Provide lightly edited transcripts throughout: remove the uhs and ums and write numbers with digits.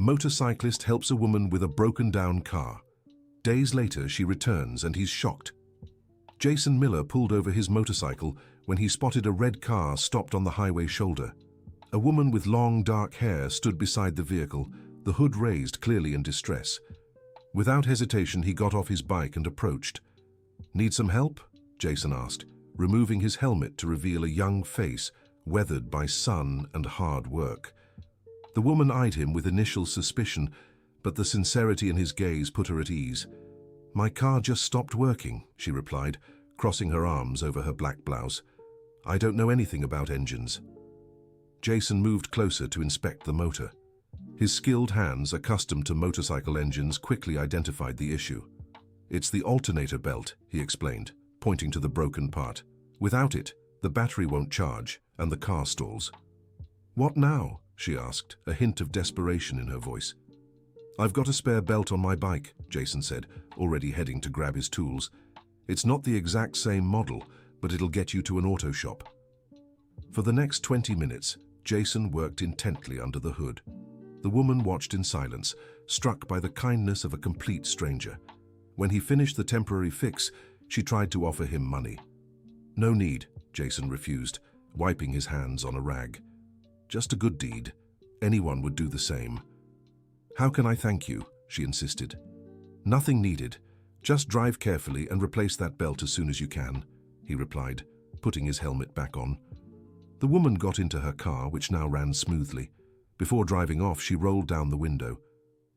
Motorcyclist helps a woman with a broken-down car. Days later, she returns and he's shocked. Jason Miller pulled over his motorcycle when he spotted a red car stopped on the highway shoulder. A woman with long, dark hair stood beside the vehicle, the hood raised, clearly in distress. Without hesitation, he got off his bike and approached. "Need some help?" Jason asked, removing his helmet to reveal a young face weathered by sun and hard work. The woman eyed him with initial suspicion, but the sincerity in his gaze put her at ease. "My car just stopped working," she replied, crossing her arms over her black blouse. "I don't know anything about engines." Jason moved closer to inspect the motor. His skilled hands, accustomed to motorcycle engines, quickly identified the issue. "It's the alternator belt," he explained, pointing to the broken part. "Without it, the battery won't charge, and the car stalls." "What now?" she asked, a hint of desperation in her voice. "I've got a spare belt on my bike," Jason said, already heading to grab his tools. "It's not the exact same model, but it'll get you to an auto shop." For the next 20 minutes, Jason worked intently under the hood. The woman watched in silence, struck by the kindness of a complete stranger. When he finished the temporary fix, she tried to offer him money. "No need," Jason refused, wiping his hands on a rag. "Just a good deed. Anyone would do the same." "How can I thank you?" she insisted. "Nothing needed. Just drive carefully and replace that belt as soon as you can," he replied, putting his helmet back on. The woman got into her car, which now ran smoothly. Before driving off, she rolled down the window.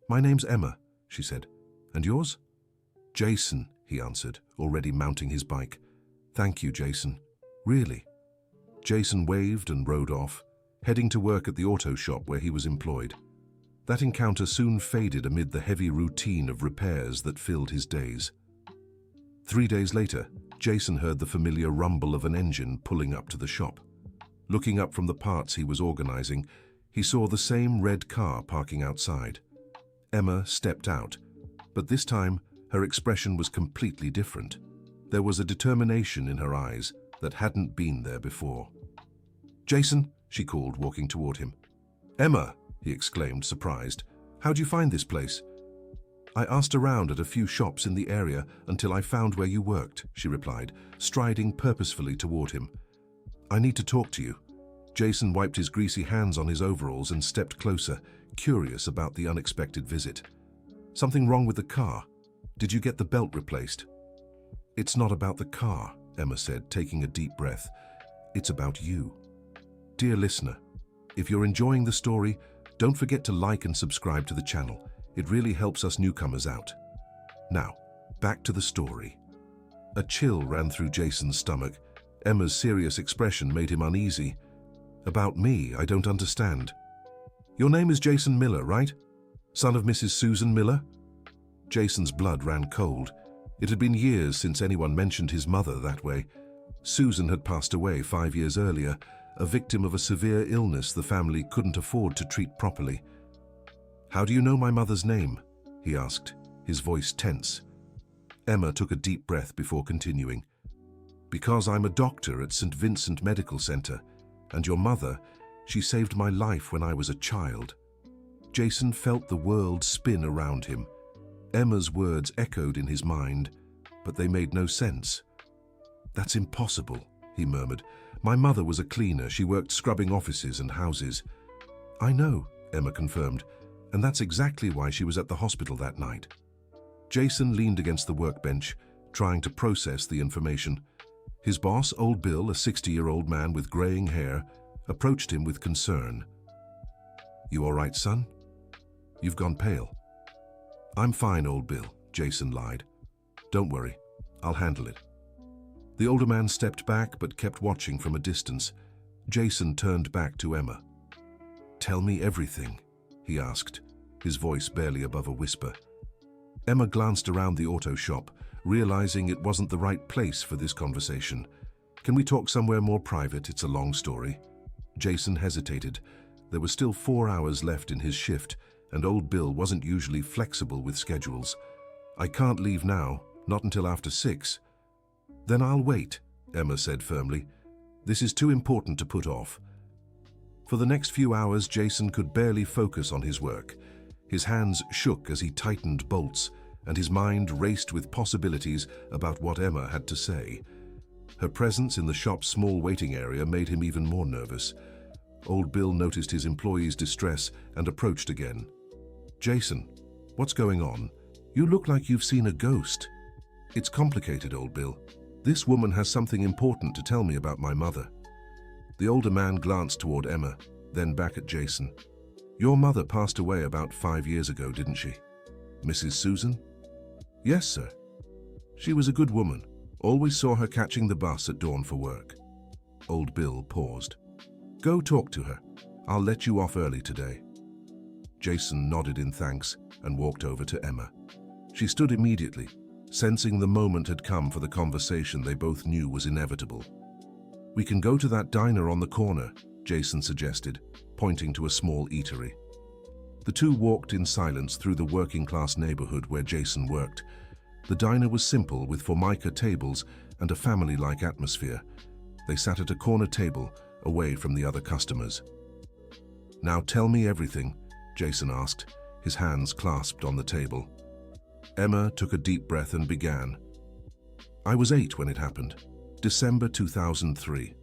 "My name's Emma," she said. "And yours?" "Jason," he answered, already mounting his bike. "Thank you, Jason. Really?" Jason waved and rode off, heading to work at the auto shop where he was employed. That encounter soon faded amid the heavy routine of repairs that filled his days. 3 days later, Jason heard the familiar rumble of an engine pulling up to the shop. Looking up from the parts he was organizing, he saw the same red car parking outside. Emma stepped out, but this time her expression was completely different. There was a determination in her eyes that hadn't been there before. "Jason," she called, walking toward him. "Emma," he exclaimed, surprised. "How'd you find this place?" "I asked around at a few shops in the area until I found where you worked," she replied, striding purposefully toward him. "I need to talk to you." Jason wiped his greasy hands on his overalls and stepped closer, curious about the unexpected visit. "Something wrong with the car? Did you get the belt replaced?" "It's not about the car," Emma said, taking a deep breath. "It's about you." Dear listener, if you're enjoying the story, don't forget to like and subscribe to the channel. It really helps us newcomers out. Now, back to the story. A chill ran through Jason's stomach. Emma's serious expression made him uneasy. "About me, I don't understand." "Your name is Jason Miller, right? Son of Mrs. Susan Miller?" Jason's blood ran cold. It had been years since anyone mentioned his mother that way. Susan had passed away 5 years earlier, a victim of a severe illness the family couldn't afford to treat properly. "How do you know my mother's name?" he asked, his voice tense. Emma took a deep breath before continuing. "Because I'm a doctor at St. Vincent Medical Center, and your mother, she saved my life when I was a child." Jason felt the world spin around him. Emma's words echoed in his mind, but they made no sense. "That's impossible," he murmured. "My mother was a cleaner. She worked scrubbing offices and houses." "I know," Emma confirmed, "and that's exactly why she was at the hospital that night." Jason leaned against the workbench, trying to process the information. His boss, Old Bill, a 60-year-old man with graying hair, approached him with concern. "You all right, son? You've gone pale." "I'm fine, Old Bill," Jason lied. "Don't worry, I'll handle it." The older man stepped back but kept watching from a distance. Jason turned back to Emma. "Tell me everything," he asked, his voice barely above a whisper. Emma glanced around the auto shop, realizing it wasn't the right place for this conversation. "Can we talk somewhere more private? It's a long story." Jason hesitated. There were still 4 hours left in his shift, and Old Bill wasn't usually flexible with schedules. "I can't leave now, not until after 6. "Then I'll wait," Emma said firmly. "This is too important to put off." For the next few hours, Jason could barely focus on his work. His hands shook as he tightened bolts, and his mind raced with possibilities about what Emma had to say. Her presence in the shop's small waiting area made him even more nervous. Old Bill noticed his employee's distress and approached again. "Jason, what's going on? You look like you've seen a ghost." "It's complicated, Old Bill. This woman has something important to tell me about my mother." The older man glanced toward Emma, then back at Jason. "Your mother passed away about 5 years ago, didn't she?" "Mrs. Susan?" "Yes, sir. She was a good woman. Always saw her catching the bus at dawn for work." Old Bill paused. "Go talk to her. I'll let you off early today." Jason nodded in thanks and walked over to Emma. She stood immediately, sensing the moment had come for the conversation they both knew was inevitable. "We can go to that diner on the corner," Jason suggested, pointing to a small eatery. The two walked in silence through the working-class neighborhood where Jason worked. The diner was simple, with formica tables and a family-like atmosphere. They sat at a corner table, away from the other customers. "Now tell me everything," Jason asked, his hands clasped on the table. Emma took a deep breath and began. "I was 8 when it happened. December 2003.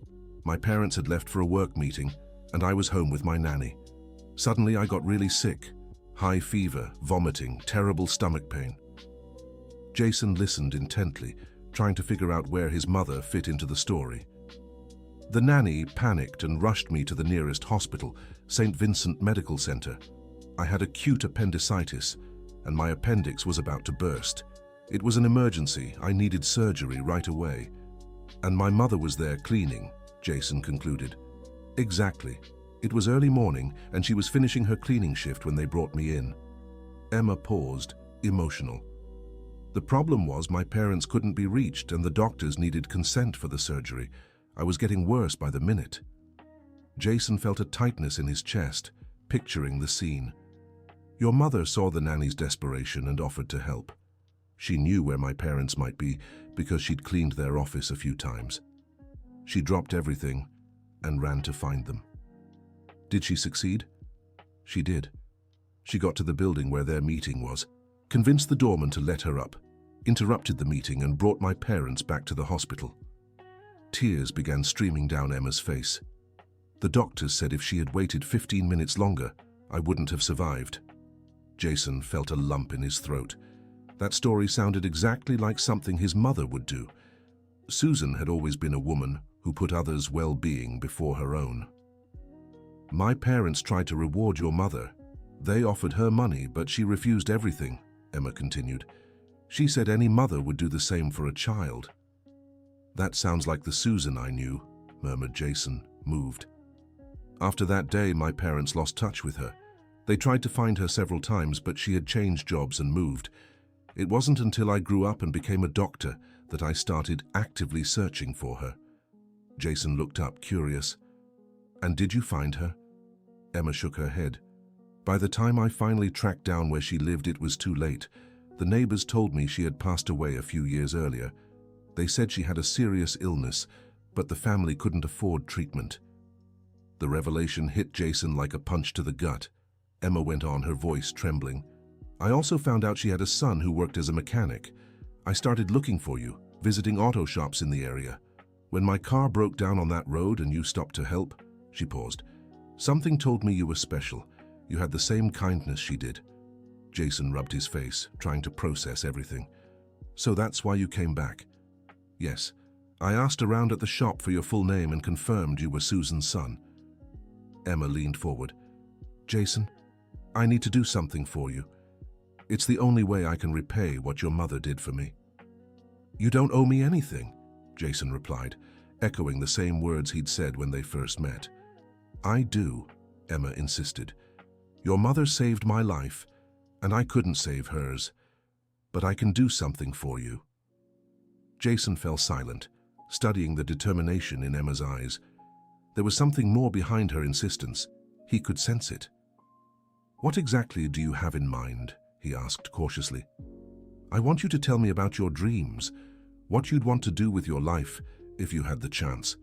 My parents had left for a work meeting, and I was home with my nanny. Suddenly I got really sick. High fever, vomiting, terrible stomach pain." Jason listened intently, trying to figure out where his mother fit into the story. "The nanny panicked and rushed me to the nearest hospital, St. Vincent Medical Center. I had acute appendicitis, and my appendix was about to burst. It was an emergency. I needed surgery right away. And my mother was there cleaning," Jason concluded. "Exactly. It was early morning, and she was finishing her cleaning shift when they brought me in." Emma paused, emotional. "The problem was my parents couldn't be reached, and the doctors needed consent for the surgery. I was getting worse by the minute." Jason felt a tightness in his chest, picturing the scene. "Your mother saw the nanny's desperation and offered to help. She knew where my parents might be because she'd cleaned their office a few times. She dropped everything and ran to find them." "Did she succeed?" "She did. She got to the building where their meeting was, convinced the doorman to let her up, interrupted the meeting, and brought my parents back to the hospital." Tears began streaming down Emma's face. "The doctors said if she had waited 15 minutes longer, I wouldn't have survived." Jason felt a lump in his throat. That story sounded exactly like something his mother would do. Susan had always been a woman who put others' well-being before her own. "My parents tried to reward your mother. They offered her money, but she refused everything," Emma continued. "She said any mother would do the same for a child." "That sounds like the Susan I knew," murmured Jason, moved. "After that day, my parents lost touch with her. They tried to find her several times, but she had changed jobs and moved. It wasn't until I grew up and became a doctor that I started actively searching for her." Jason looked up, curious. "And did you find her?" Emma shook her head. "By the time I finally tracked down where she lived, it was too late. The neighbors told me she had passed away a few years earlier. They said she had a serious illness, but the family couldn't afford treatment." The revelation hit Jason like a punch to the gut. Emma went on, her voice trembling. "I also found out she had a son who worked as a mechanic. I started looking for you, visiting auto shops in the area. When my car broke down on that road and you stopped to help," she paused, "something told me you were special. You had the same kindness she did." Jason rubbed his face, trying to process everything. "So that's why you came back?" "Yes. I asked around at the shop for your full name and confirmed you were Susan's son." Emma leaned forward. "Jason, I need to do something for you. It's the only way I can repay what your mother did for me." "You don't owe me anything," Jason replied, echoing the same words he'd said when they first met. "I do," Emma insisted. "Your mother saved my life, and I couldn't save hers. But I can do something for you." Jason fell silent, studying the determination in Emma's eyes. There was something more behind her insistence. He could sense it. "What exactly do you have in mind?" he asked cautiously. "I want you to tell me about your dreams, what you'd want to do with your life if you had the chance."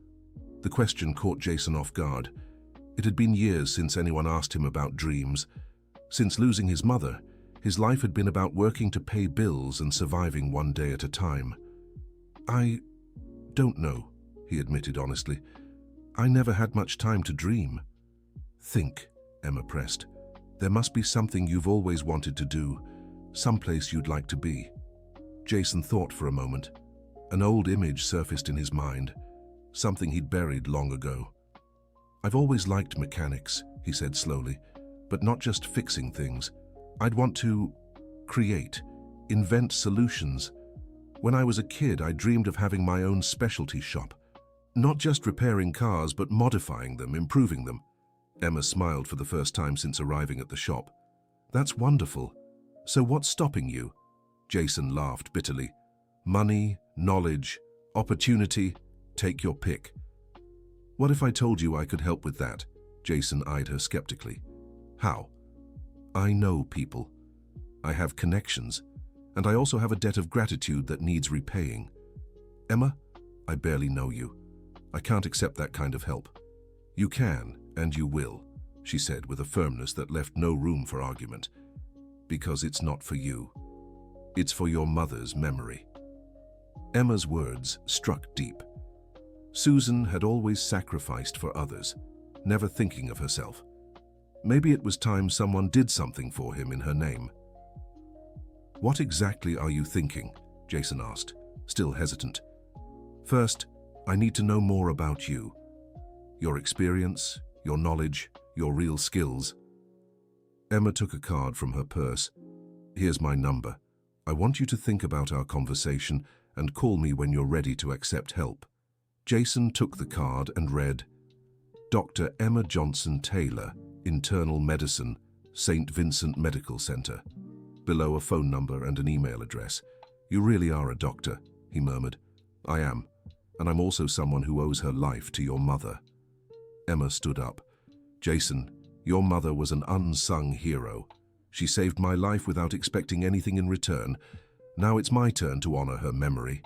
The question caught Jason off guard. It had been years since anyone asked him about dreams. Since losing his mother, his life had been about working to pay bills and surviving one day at a time. "I don't know," he admitted honestly. "I never had much time to dream." "Think," Emma pressed. "There must be something you've always wanted to do, someplace you'd like to be." Jason thought for a moment. An old image surfaced in his mind, something he'd buried long ago. "I've always liked mechanics," he said slowly, "but not just fixing things. I'd want to create, invent solutions. When I was a kid, I dreamed of having my own specialty shop. Not just repairing cars, but modifying them, improving them." Emma smiled for the first time since arriving at the shop. "That's wonderful. So what's stopping you?" Jason laughed bitterly. "Money, knowledge, opportunity, take your pick." "What if I told you I could help with that?" Jason eyed her skeptically. "How?" "I know people. I have connections, and I also have a debt of gratitude that needs repaying." "Emma, I barely know you. I can't accept that kind of help." "You can, and you will," she said with a firmness that left no room for argument. "Because it's not for you. It's for your mother's memory." Emma's words struck deep. Susan had always sacrificed for others, never thinking of herself. Maybe it was time someone did something for him in her name. "What exactly are you thinking?" Jason asked, still hesitant. "First, I need to know more about you. Your experience, your knowledge, your real skills." Emma took a card from her purse. "Here's my number. I want you to think about our conversation and call me when you're ready to accept help." Jason took the card and read, "Dr. Emma Johnson Taylor, Internal Medicine, St. Vincent Medical Center." Below a phone number and an email address. "You really are a doctor," he murmured. "I am, and I'm also someone who owes her life to your mother." Emma stood up. "Jason, your mother was an unsung hero. She saved my life without expecting anything in return. Now it's my turn to honor her memory."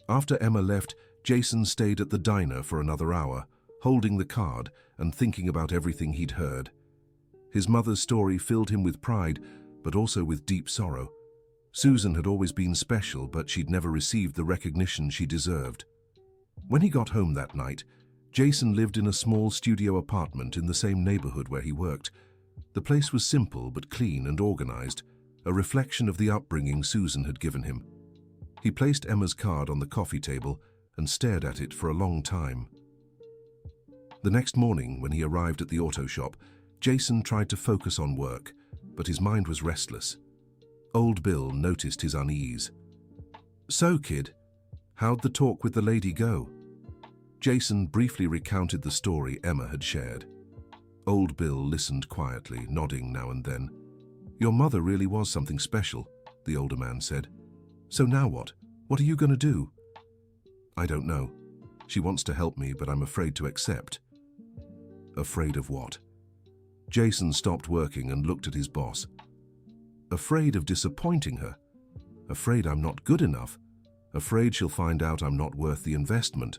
After Emma left, Jason stayed at the diner for another hour, holding the card and thinking about everything he'd heard. His mother's story filled him with pride, but also with deep sorrow. Susan had always been special, but she'd never received the recognition she deserved. When he got home that night, Jason lived in a small studio apartment in the same neighborhood where he worked. The place was simple but clean and organized, a reflection of the upbringing Susan had given him. He placed Emma's card on the coffee table and stared at it for a long time. The next morning, when he arrived at the auto shop, Jason tried to focus on work, but his mind was restless. Old Bill noticed his unease. "So, kid, how'd the talk with the lady go?" Jason briefly recounted the story Emma had shared. Old Bill listened quietly, nodding now and then. "Your mother really was something special," the older man said. "So now what? What are you going to do?" "I don't know. She wants to help me, but I'm afraid to accept." Afraid of what? Jason stopped working and looked at his boss. "Afraid of disappointing her. Afraid I'm not good enough. Afraid she'll find out I'm not worth the investment."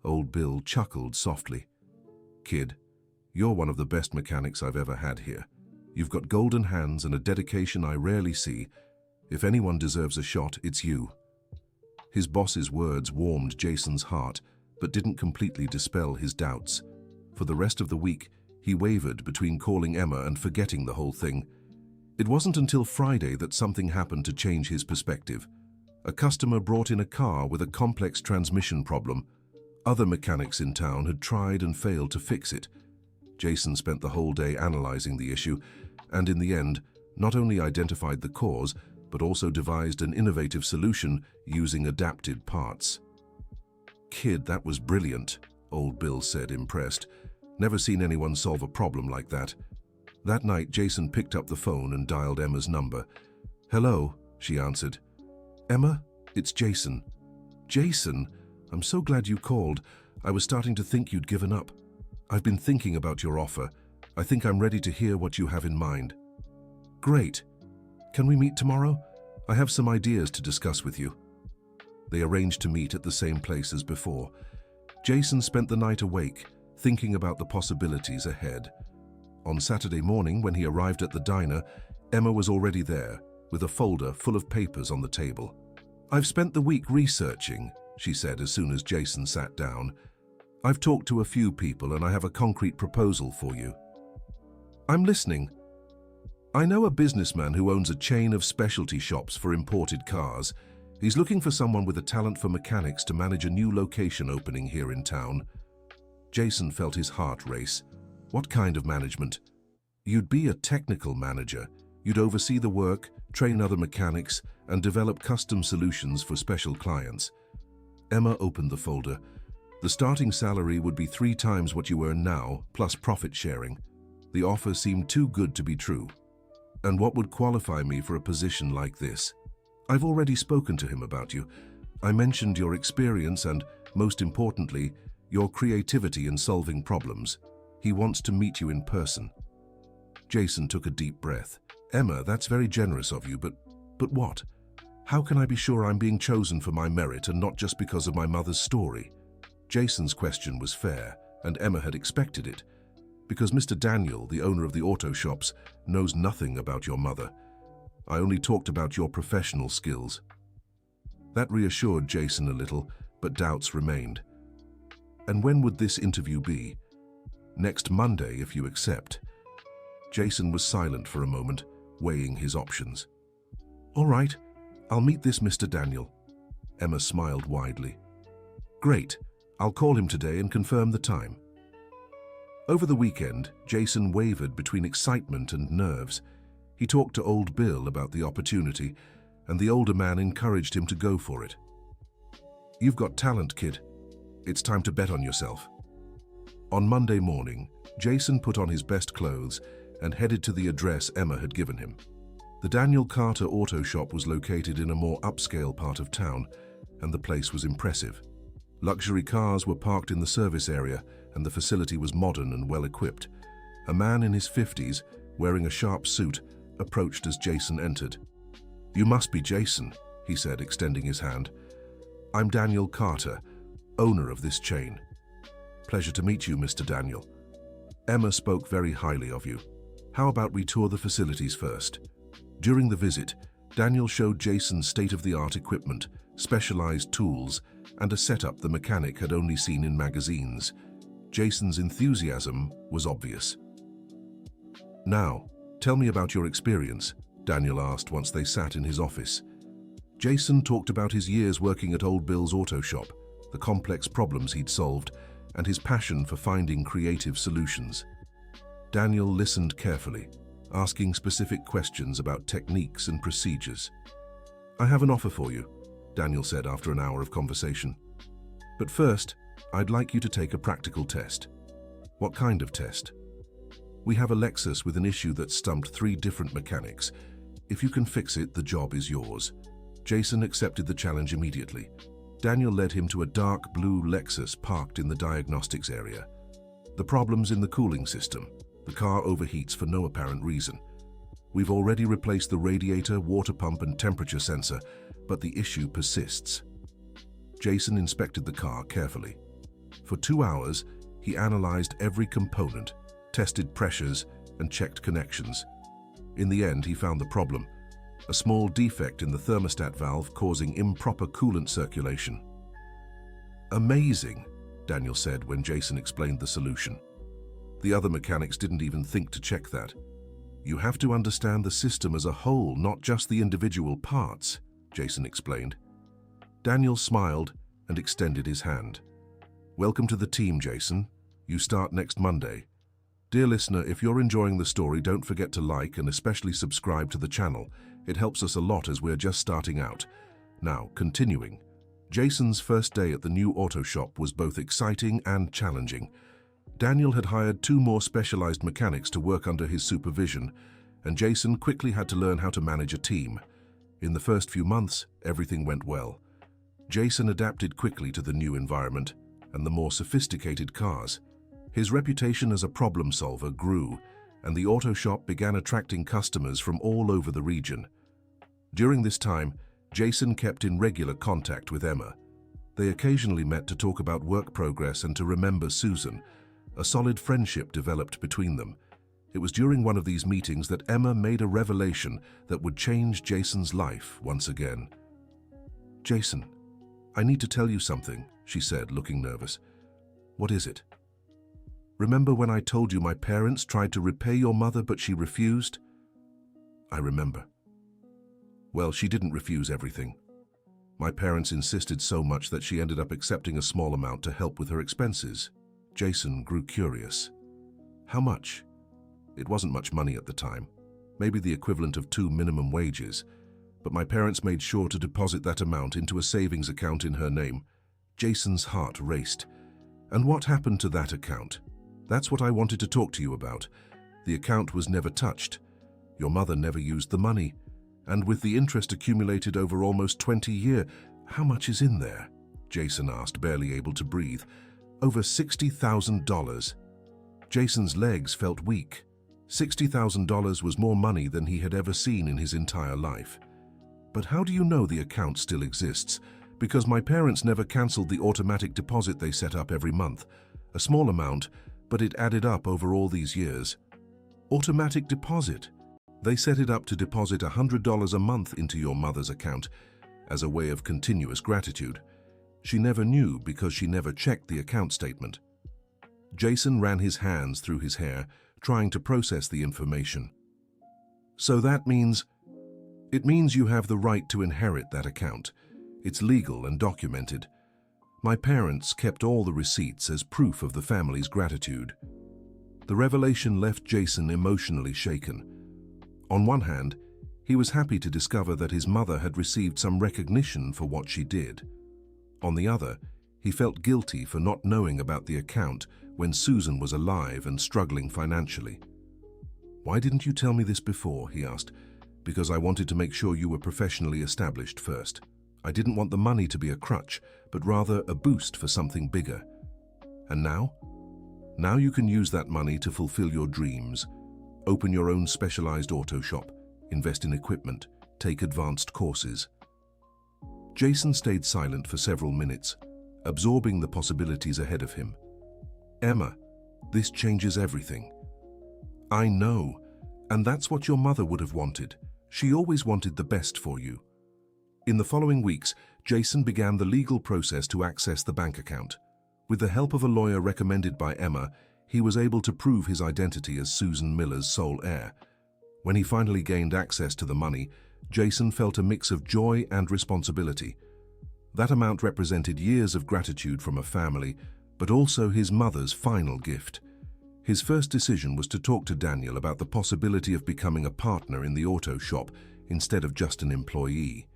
Old Bill chuckled softly. "Kid, you're one of the best mechanics I've ever had here. You've got golden hands and a dedication I rarely see. If anyone deserves a shot, it's you." His boss's words warmed Jason's heart, but didn't completely dispel his doubts. For the rest of the week, he wavered between calling Emma and forgetting the whole thing. It wasn't until Friday that something happened to change his perspective. A customer brought in a car with a complex transmission problem. Other mechanics in town had tried and failed to fix it. Jason spent the whole day analyzing the issue, and in the end, not only identified the cause, but also devised an innovative solution using adapted parts. "Kid, that was brilliant," Old Bill said, impressed. "Never seen anyone solve a problem like that." That night, Jason picked up the phone and dialed Emma's number. "Hello," she answered. "Emma, it's Jason." "Jason, I'm so glad you called. I was starting to think you'd given up. I've been thinking about your offer. I think I'm ready to hear what you have in mind." "Great. Can we meet tomorrow? I have some ideas to discuss with you." They arranged to meet at the same place as before. Jason spent the night awake, thinking about the possibilities ahead. On Saturday morning, when he arrived at the diner, Emma was already there, with a folder full of papers on the table. "I've spent the week researching," she said as soon as Jason sat down. "I've talked to a few people and I have a concrete proposal for you." "I'm listening." "I know a businessman who owns a chain of specialty shops for imported cars. He's looking for someone with a talent for mechanics to manage a new location opening here in town." Jason felt his heart race. What kind of management? "You'd be a technical manager. You'd oversee the work, train other mechanics, and develop custom solutions for special clients." Emma opened the folder. "The starting salary would be 3 times what you earn now, plus profit sharing." The offer seemed too good to be true. "And what would qualify me for a position like this?" "I've already spoken to him about you. I mentioned your experience and, most importantly, your creativity in solving problems. He wants to meet you in person." Jason took a deep breath. "Emma, that's very generous of you, but what? How can I be sure I'm being chosen for my merit and not just because of my mother's story?" Jason's question was fair, and Emma had expected it. "Because Mr. Daniel, the owner of the auto shops, knows nothing about your mother. I only talked about your professional skills." That reassured Jason a little, but doubts remained. "And when would this interview be?" "Next Monday, if you accept." Jason was silent for a moment, weighing his options. "All right, I'll meet this Mr. Daniel." Emma smiled widely. "Great, I'll call him today and confirm the time." Over the weekend, Jason wavered between excitement and nerves. He talked to old Bill about the opportunity, and the older man encouraged him to go for it. "You've got talent, kid. It's time to bet on yourself." On Monday morning, Jason put on his best clothes and headed to the address Emma had given him. The Daniel Carter Auto Shop was located in a more upscale part of town, and the place was impressive. Luxury cars were parked in the service area, and the facility was modern and well-equipped. A man in his 50s, wearing a sharp suit, approached as Jason entered. "You must be Jason," he said, extending his hand. "I'm Daniel Carter, owner of this chain." "Pleasure to meet you, Mr. Daniel. Emma spoke very highly of you. How about we tour the facilities first?" During the visit, Daniel showed Jason state-of-the-art equipment, specialized tools, and a setup the mechanic had only seen in magazines. Jason's enthusiasm was obvious. "Now, tell me about your experience," Daniel asked once they sat in his office. Jason talked about his years working at Old Bill's auto shop, the complex problems he'd solved, and his passion for finding creative solutions. Daniel listened carefully, asking specific questions about techniques and procedures. "I have an offer for you," Daniel said after an hour of conversation. "But first, I'd like you to take a practical test." "What kind of test?" "We have a Lexus with an issue that stumped 3 different mechanics. If you can fix it, the job is yours." Jason accepted the challenge immediately. Daniel led him to a dark blue Lexus parked in the diagnostics area. "The problem's in the cooling system. The car overheats for no apparent reason. We've already replaced the radiator, water pump, and temperature sensor, but the issue persists." Jason inspected the car carefully. For 2 hours, he analyzed every component, tested pressures, and checked connections. In the end, he found the problem: a small defect in the thermostat valve causing improper coolant circulation. "Amazing," Daniel said when Jason explained the solution. "The other mechanics didn't even think to check that." "You have to understand the system as a whole, not just the individual parts," Jason explained. Daniel smiled and extended his hand. "Welcome to the team, Jason. You start next Monday." Dear listener, if you're enjoying the story, don't forget to like and especially subscribe to the channel. It helps us a lot as we're just starting out. Now, continuing. Jason's first day at the new auto shop was both exciting and challenging. Daniel had hired 2 more specialized mechanics to work under his supervision, and Jason quickly had to learn how to manage a team. In the first few months, everything went well. Jason adapted quickly to the new environment and the more sophisticated cars. His reputation as a problem solver grew, and the auto shop began attracting customers from all over the region. During this time, Jason kept in regular contact with Emma. They occasionally met to talk about work progress and to remember Susan. A solid friendship developed between them. It was during one of these meetings that Emma made a revelation that would change Jason's life once again. "Jason, I need to tell you something," she said, looking nervous. "What is it?" "Remember when I told you my parents tried to repay your mother but she refused?" "I remember." "Well, she didn't refuse everything. My parents insisted so much that she ended up accepting a small amount to help with her expenses." Jason grew curious. "How much?" "It wasn't much money at the time, maybe the equivalent of 2 minimum wages, but my parents made sure to deposit that amount into a savings account in her name." Jason's heart raced. "And what happened to that account?" "That's what I wanted to talk to you about. The account was never touched. Your mother never used the money. And with the interest accumulated over almost 20 years, how much is in there?" Jason asked, barely able to breathe. "Over $60,000. Jason's legs felt weak. $60,000 was more money than he had ever seen in his entire life. "But how do you know the account still exists?" "Because my parents never cancelled the automatic deposit they set up every month. A small amount, but it added up over all these years." "Automatic deposit?" "They set it up to deposit $100 a month into your mother's account as a way of continuous gratitude. She never knew because she never checked the account statement." Jason ran his hands through his hair, trying to process the information. "So that means—" "It means you have the right to inherit that account. It's legal and documented. My parents kept all the receipts as proof of the family's gratitude." The revelation left Jason emotionally shaken. On one hand, he was happy to discover that his mother had received some recognition for what she did. On the other, he felt guilty for not knowing about the account when Susan was alive and struggling financially. "Why didn't you tell me this before?" he asked. "Because I wanted to make sure you were professionally established first. I didn't want the money to be a crutch, but rather a boost for something bigger. And now? Now you can use that money to fulfill your dreams. Open your own specialized auto shop, invest in equipment, take advanced courses." Jason stayed silent for several minutes, absorbing the possibilities ahead of him. "Emma, this changes everything." "I know, and that's what your mother would have wanted. She always wanted the best for you." In the following weeks, Jason began the legal process to access the bank account. With the help of a lawyer recommended by Emma, he was able to prove his identity as Susan Miller's sole heir. When he finally gained access to the money, Jason felt a mix of joy and responsibility. That amount represented years of gratitude from a family, but also his mother's final gift. His first decision was to talk to Daniel about the possibility of becoming a partner in the auto shop instead of just an employee.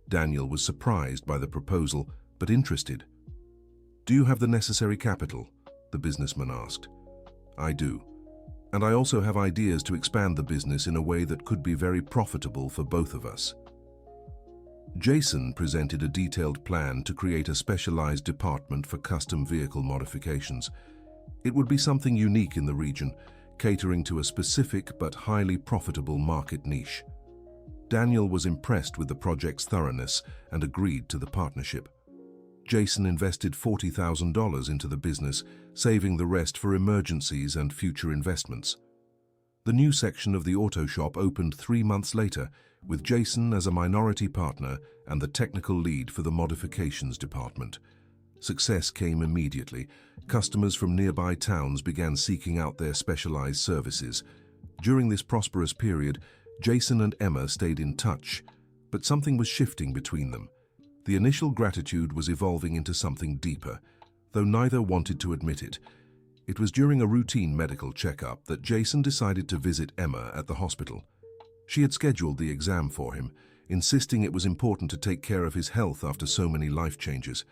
Daniel was surprised by the proposal, but interested. "Do you have the necessary capital?" the businessman asked. "I do. And I also have ideas to expand the business in a way that could be very profitable for both of us." Jason presented a detailed plan to create a specialized department for custom vehicle modifications. It would be something unique in the region, catering to a specific but highly profitable market niche. Daniel was impressed with the project's thoroughness and agreed to the partnership. Jason invested $40,000 into the business, saving the rest for emergencies and future investments. The new section of the auto shop opened 3 months later, with Jason as a minority partner and the technical lead for the modifications department. Success came immediately. Customers from nearby towns began seeking out their specialized services. During this prosperous period, Jason and Emma stayed in touch, but something was shifting between them. The initial gratitude was evolving into something deeper, though neither wanted to admit it. It was during a routine medical checkup that Jason decided to visit Emma at the hospital. She had scheduled the exam for him, insisting it was important to take care of his health after so many life changes.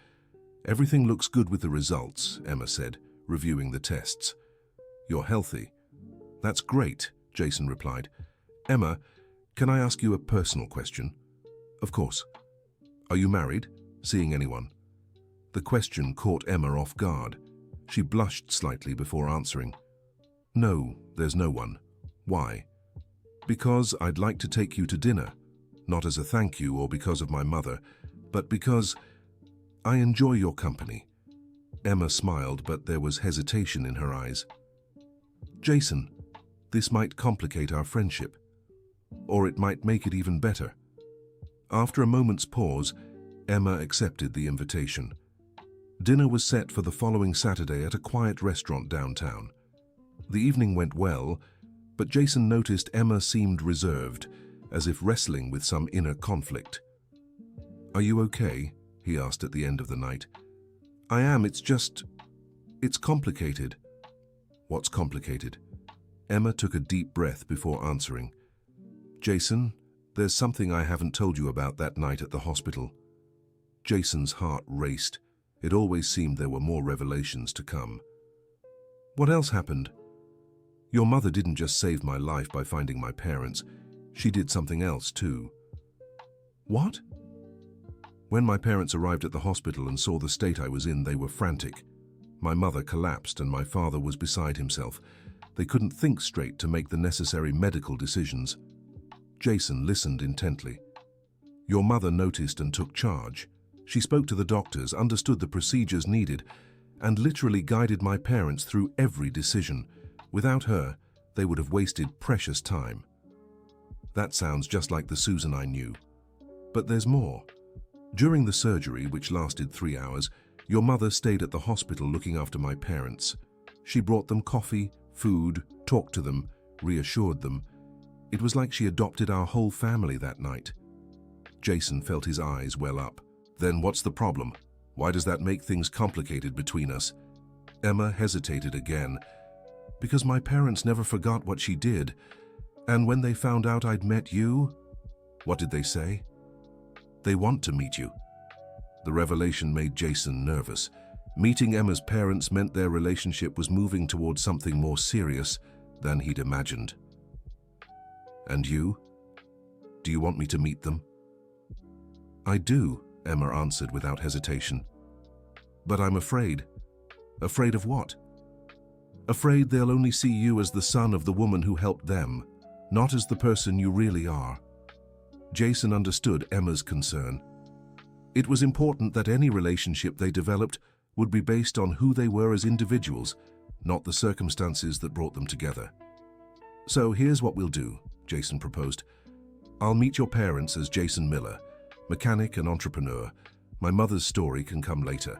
"Everything looks good with the results," Emma said, reviewing the tests. "You're healthy." "That's great," Jason replied. "Emma, can I ask you a personal question?" "Of course." "Are you married? Seeing anyone?" The question caught Emma off guard. She blushed slightly before answering. "No, there's no one." "Why?" "Because I'd like to take you to dinner. Not as a thank you or because of my mother, but because I enjoy your company." Emma smiled, but there was hesitation in her eyes. "Jason, This might complicate our friendship, or it might make it even better. After a moment's pause, Emma accepted the invitation. Dinner was set for the following Saturday at a quiet restaurant downtown. The evening went well, but Jason noticed Emma seemed reserved, as if wrestling with some inner conflict. "Are you okay?" he asked at the end of the night. "I am, it's complicated." "What's complicated?" Emma took a deep breath before answering. "Jason, there's something I haven't told you about that night at the hospital." Jason's heart raced. It always seemed there were more revelations to come. "What else happened?" "Your mother didn't just save my life by finding my parents. She did something else too." "What?" "When my parents arrived at the hospital and saw the state I was in, they were frantic. My mother collapsed and my father was beside himself. They couldn't think straight to make the necessary medical decisions." Jason listened intently. "Your mother noticed and took charge. She spoke to the doctors, understood the procedures needed, and literally guided my parents through every decision. Without her, they would have wasted precious time." "That sounds just like the Susan I knew. But there's more. During the surgery, which lasted 3 hours, your mother stayed at the hospital looking after my parents. She brought them coffee, food, talked to them, reassured them. It was like she adopted our whole family that night." Jason felt his eyes well up. "Then what's the problem? Why does that make things complicated between us?" Emma hesitated again. "Because my parents never forgot what she did. And when they found out I'd met you..." "What did they say?" "They want to meet you." The revelation made Jason nervous. Meeting Emma's parents meant their relationship was moving towards something more serious than he'd imagined. "And you? Do you want me to meet them?" "I do," Emma answered without hesitation. "But I'm afraid." "Afraid of what?" "Afraid they'll only see you as the son of the woman who helped them, not as the person you really are." Jason understood Emma's concern. It was important that any relationship they developed would be based on who they were as individuals, not the circumstances that brought them together. "So here's what we'll do," Jason proposed. "I'll meet your parents as Jason Miller, mechanic and entrepreneur. My mother's story can come later."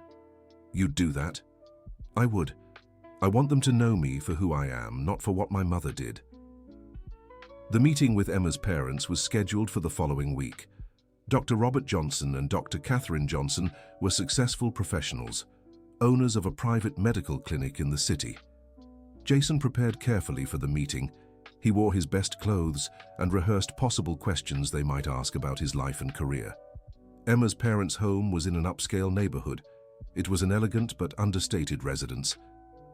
"You'd do that?" "I would. I want them to know me for who I am, not for what my mother did." The meeting with Emma's parents was scheduled for the following week. Dr. Robert Johnson and Dr. Catherine Johnson were successful professionals, owners of a private medical clinic in the city. Jason prepared carefully for the meeting. He wore his best clothes and rehearsed possible questions they might ask about his life and career. Emma's parents' home was in an upscale neighborhood. It was an elegant but understated residence.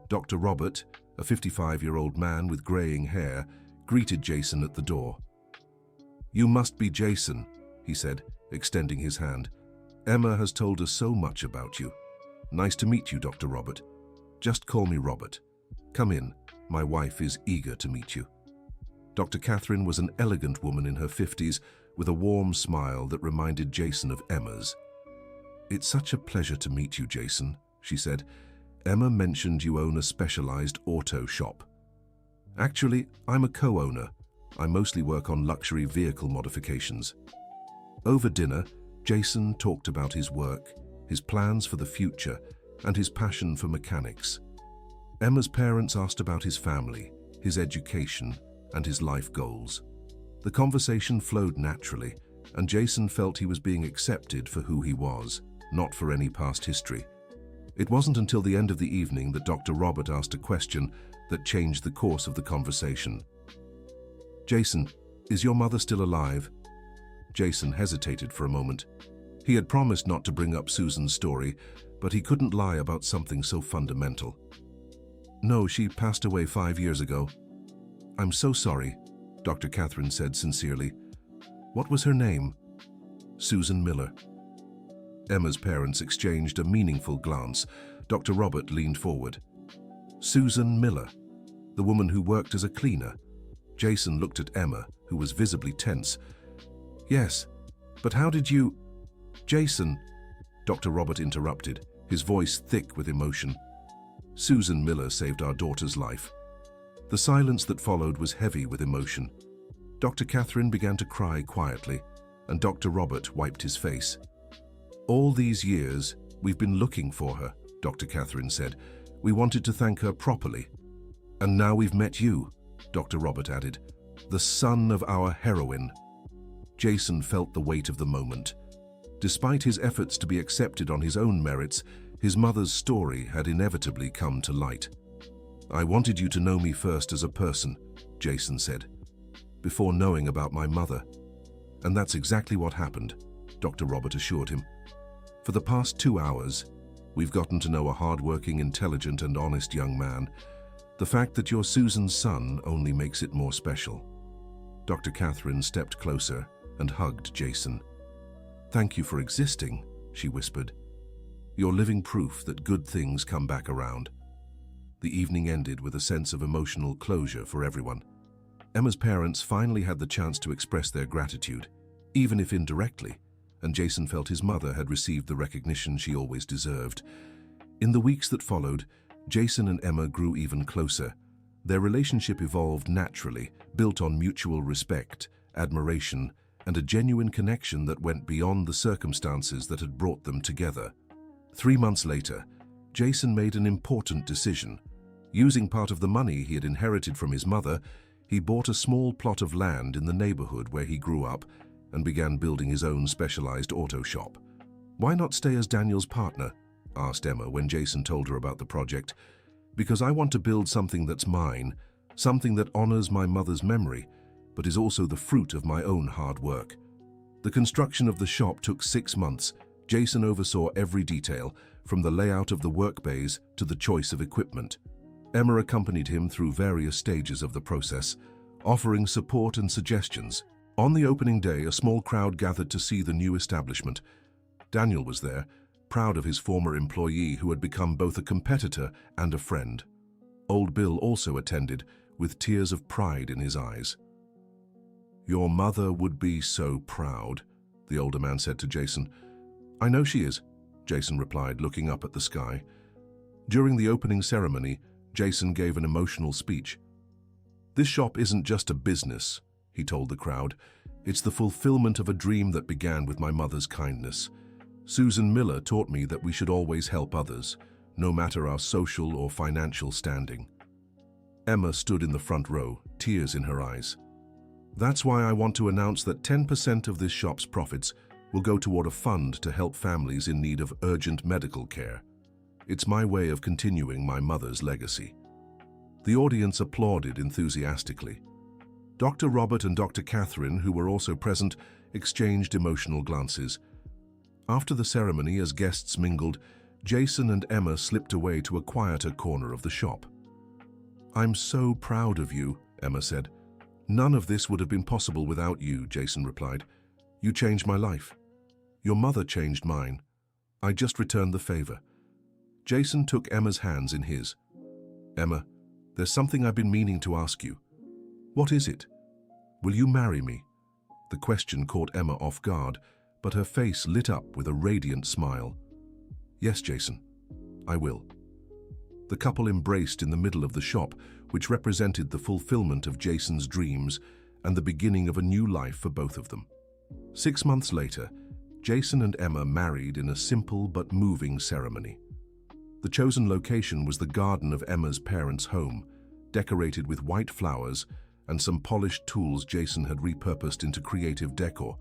Dr. Robert, a 55-year-old man with graying hair, greeted Jason at the door. "You must be Jason," he said, extending his hand. "Emma has told us so much about you." "Nice to meet you, Dr. Robert. Just call me Robert. Come in. My wife is eager to meet you." Dr. Catherine was an elegant woman in her 50s with a warm smile that reminded Jason of Emma's. "It's such a pleasure to meet you, Jason," she said. "Emma mentioned you own a specialized auto shop." "Actually, I'm a co-owner. I mostly work on luxury vehicle modifications." Over dinner, Jason talked about his work, his plans for the future, and his passion for mechanics. Emma's parents asked about his family, his education, and his life goals. The conversation flowed naturally, and Jason felt he was being accepted for who he was, not for any past history. It wasn't until the end of the evening that Dr. Robert asked a question that changed the course of the conversation. "Jason, is your mother still alive?" Jason hesitated for a moment. He had promised not to bring up Susan's story, but he couldn't lie about something so fundamental. "No, she passed away 5 years ago." "I'm so sorry," Dr. Catherine said sincerely. "What was her name?" "Susan Miller." Emma's parents exchanged a meaningful glance. Dr. Robert leaned forward. "Susan Miller, the woman who worked as a cleaner?" Jason looked at Emma, who was visibly tense. "Yes, but how did you—" "Jason," Dr. Robert interrupted, his voice thick with emotion. "Susan Miller saved our daughter's life. The silence that followed was heavy with emotion. Dr. Catherine began to cry quietly, and Dr. Robert wiped his face. "All these years, we've been looking for her," Dr. Catherine said. "We wanted to thank her properly. And now we've met you," Dr. Robert added, "the son of our heroine." Jason felt the weight of the moment. Despite his efforts to be accepted on his own merits, his mother's story had inevitably come to light. "I wanted you to know me first as a person," Jason said, "before knowing about my mother." "And that's exactly what happened," Dr. Robert assured him. "For the past 2 hours, we've gotten to know a hard-working, intelligent, and honest young man. The fact that you're Susan's son only makes it more special." Dr. Catherine stepped closer and hugged Jason. "Thank you for existing," she whispered. "You're living proof that good things come back around." The evening ended with a sense of emotional closure for everyone. Emma's parents finally had the chance to express their gratitude, even if indirectly, and Jason felt his mother had received the recognition she always deserved. In the weeks that followed, Jason and Emma grew even closer. Their relationship evolved naturally, built on mutual respect, admiration, and a genuine connection that went beyond the circumstances that had brought them together. 3 months later, Jason made an important decision. Using part of the money he had inherited from his mother, he bought a small plot of land in the neighborhood where he grew up and began building his own specialized auto shop. "Why not stay as Daniel's partner?" asked Emma when Jason told her about the project. "Because I want to build something that's mine, something that honors my mother's memory, but is also the fruit of my own hard work." The construction of the shop took 6 months. Jason oversaw every detail, from the layout of the work bays to the choice of equipment. Emma accompanied him through various stages of the process, offering support and suggestions. On the opening day, a small crowd gathered to see the new establishment. Daniel was there, proud of his former employee who had become both a competitor and a friend. Old Bill also attended, with tears of pride in his eyes. "Your mother would be so proud," the older man said to Jason. "I know she is," Jason replied, looking up at the sky. During the opening ceremony, Jason gave an emotional speech. "This shop isn't just a business," he told the crowd. "It's the fulfillment of a dream that began with my mother's kindness. Susan Miller taught me that we should always help others, no matter our social or financial standing." Emma stood in the front row, tears in her eyes. "That's why I want to announce that 10% of this shop's profits will go toward a fund to help families in need of urgent medical care. It's my way of continuing my mother's legacy." The audience applauded enthusiastically. Dr. Robert and Dr. Catherine, who were also present, exchanged emotional glances. After the ceremony, as guests mingled, Jason and Emma slipped away to a quieter corner of the shop. "I'm so proud of you," Emma said. "None of this would have been possible without you," Jason replied. "You changed my life. Your mother changed mine. I just returned the favor." Jason took Emma's hands in his. "Emma, there's something I've been meaning to ask you." "What is it?" "Will you marry me?" The question caught Emma off guard, but her face lit up with a radiant smile. "Yes, Jason, I will." The couple embraced in the middle of the shop, which represented the fulfillment of Jason's dreams and the beginning of a new life for both of them. 6 months later, Jason and Emma married in a simple but moving ceremony. The chosen location was the garden of Emma's parents' home, decorated with white flowers and some polished tools Jason had repurposed into creative decor.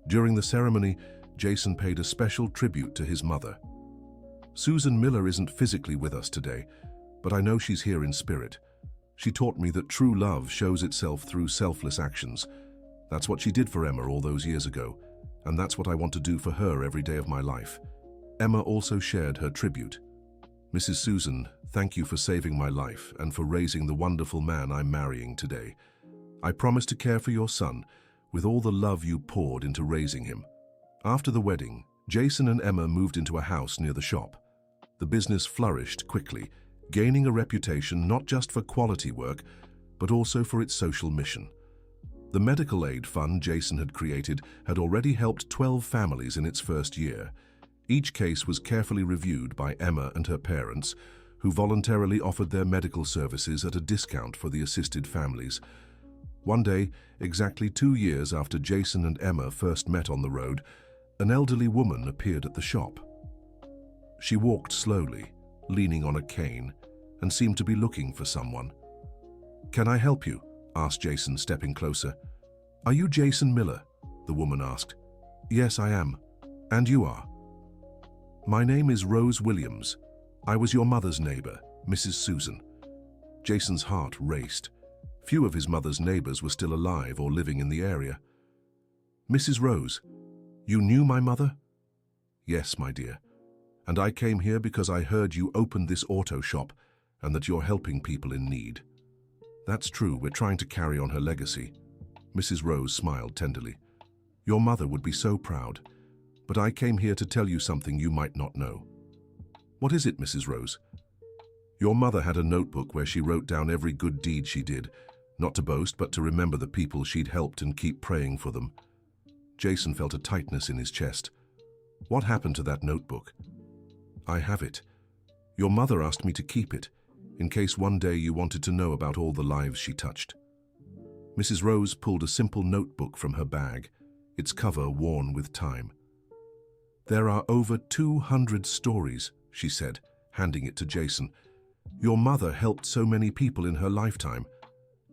During the ceremony, Jason paid a special tribute to his mother. "Susan Miller isn't physically with us today, but I know she's here in spirit. She taught me that true love shows itself through selfless actions. That's what she did for Emma all those years ago, and that's what I want to do for her every day of my life." Emma also shared her tribute. "Mrs. Susan, thank you for saving my life and for raising the wonderful man I'm marrying today. I promise to care for your son with all the love you poured into raising him." After the wedding, Jason and Emma moved into a house near the shop. The business flourished quickly, gaining a reputation not just for quality work, but also for its social mission. The medical aid fund Jason had created had already helped 12 families in its first year. Each case was carefully reviewed by Emma and her parents, who voluntarily offered their medical services at a discount for the assisted families. One day, exactly 2 years after Jason and Emma first met on the road, an elderly woman appeared at the shop. She walked slowly, leaning on a cane, and seemed to be looking for someone. "Can I help you?" asked Jason, stepping closer. "Are you Jason Miller?" the woman asked. "Yes, I am. And you are?" "My name is Rose Williams. I was your mother's neighbor, Mrs. Susan." Jason's heart raced. Few of his mother's neighbors were still alive or living in the area. "Mrs. Rose, you knew my mother?" "Yes, my dear. And I came here because I heard you opened this auto shop and that you're helping people in need." "That's true, we're trying to carry on her legacy." Mrs. Rose smiled tenderly. "Your mother would be so proud, but I came here to tell you something you might not know." "What is it, Mrs. Rose?" "Your mother had a notebook where she wrote down every good deed she did, not to boast, but to remember the people she'd helped and keep praying for them." Jason felt a tightness in his chest. "What happened to that notebook?" "I have it. Your mother asked me to keep it, in case one day you wanted to know about all the lives she touched." Mrs. Rose pulled a simple notebook from her bag, its cover worn with time. "There are over 200 stories," she said, handing it to Jason. "Your mother helped so many people in her lifetime."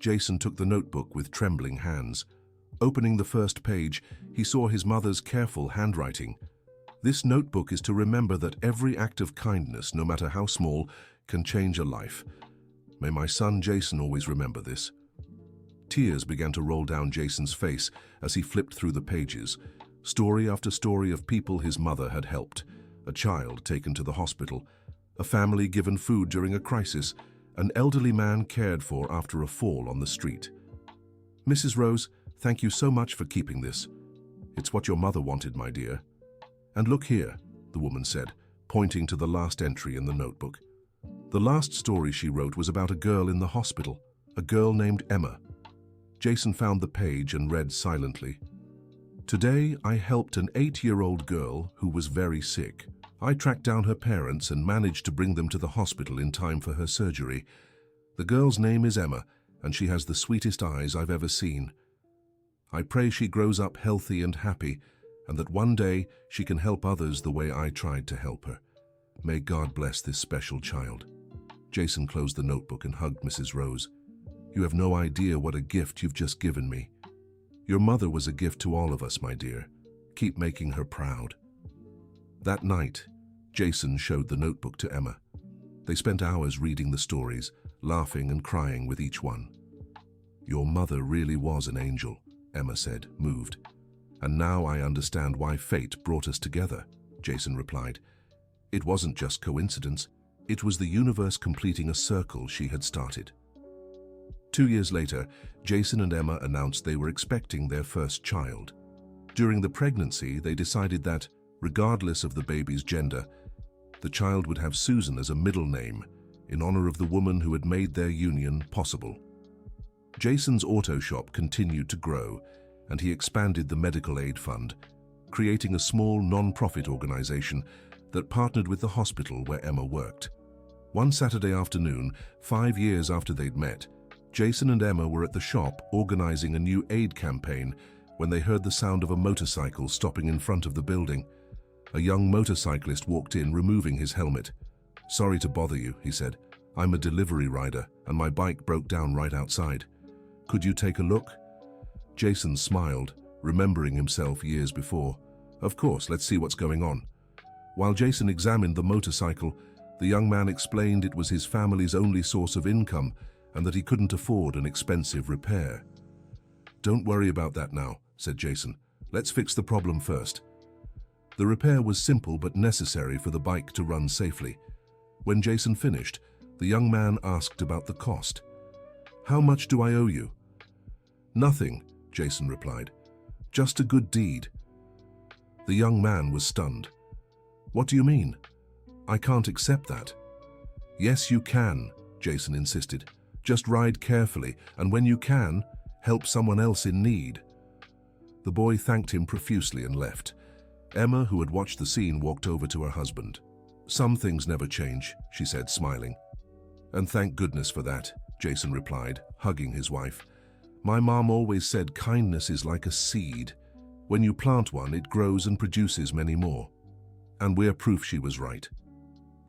Jason took the notebook with trembling hands. Opening the first page, he saw his mother's careful handwriting. "This notebook is to remember that every act of kindness, no matter how small, can change a life. May my son Jason always remember this." Tears began to roll down Jason's face as he flipped through the pages. Story after story of people his mother had helped. A child taken to the hospital, a family given food during a crisis, an elderly man cared for after a fall on the street. "Mrs. Rose, thank you so much for keeping this. It's what your mother wanted, my dear." "And look here," the woman said, pointing to the last entry in the notebook. The last story she wrote was about a girl in the hospital, a girl named Emma. Jason found the page and read silently. "Today, I helped an 8-year-old girl who was very sick. I tracked down her parents and managed to bring them to the hospital in time for her surgery. The girl's name is Emma, and she has the sweetest eyes I've ever seen. I pray she grows up healthy and happy, and that one day she can help others the way I tried to help her. May God bless this special child." Jason closed the notebook and hugged Mrs. Rose. "You have no idea what a gift you've just given me. Your mother was a gift to all of us, my dear. Keep making her proud." That night, Jason showed the notebook to Emma. They spent hours reading the stories, laughing and crying with each one. "Your mother really was an angel," Emma said, moved. "And now I understand why fate brought us together," Jason replied. "It wasn't just coincidence. It was the universe completing a circle she had started." 2 years later, Jason and Emma announced they were expecting their first child. During the pregnancy, they decided that, regardless of the baby's gender, the child would have Susan as a middle name, in honor of the woman who had made their union possible. Jason's auto shop continued to grow, and he expanded the medical aid fund, creating a small non-profit organization that partnered with the hospital where Emma worked. One Saturday afternoon, 5 years after they'd met, Jason and Emma were at the shop organizing a new aid campaign when they heard the sound of a motorcycle stopping in front of the building. A young motorcyclist walked in, removing his helmet. "Sorry to bother you," he said. "I'm a delivery rider, and my bike broke down right outside. Could you take a look?" Jason smiled, remembering himself years before. "Of course, let's see what's going on." While Jason examined the motorcycle, the young man explained it was his family's only source of income and that he couldn't afford an expensive repair. "Don't worry about that now," said Jason. "Let's fix the problem first." The repair was simple but necessary for the bike to run safely. When Jason finished, the young man asked about the cost. "How much do I owe you?" "Nothing," Jason replied. "Just a good deed." The young man was stunned. "What do you mean? I can't accept that." "Yes, you can," Jason insisted. "Just ride carefully, and when you can, help someone else in need." The boy thanked him profusely and left. Emma, who had watched the scene, walked over to her husband. Some things never change, she said, smiling. And thank goodness for that, Jason replied, hugging his wife. My mom always said kindness is like a seed. When you plant one, it grows and produces many more. And we're proof she was right.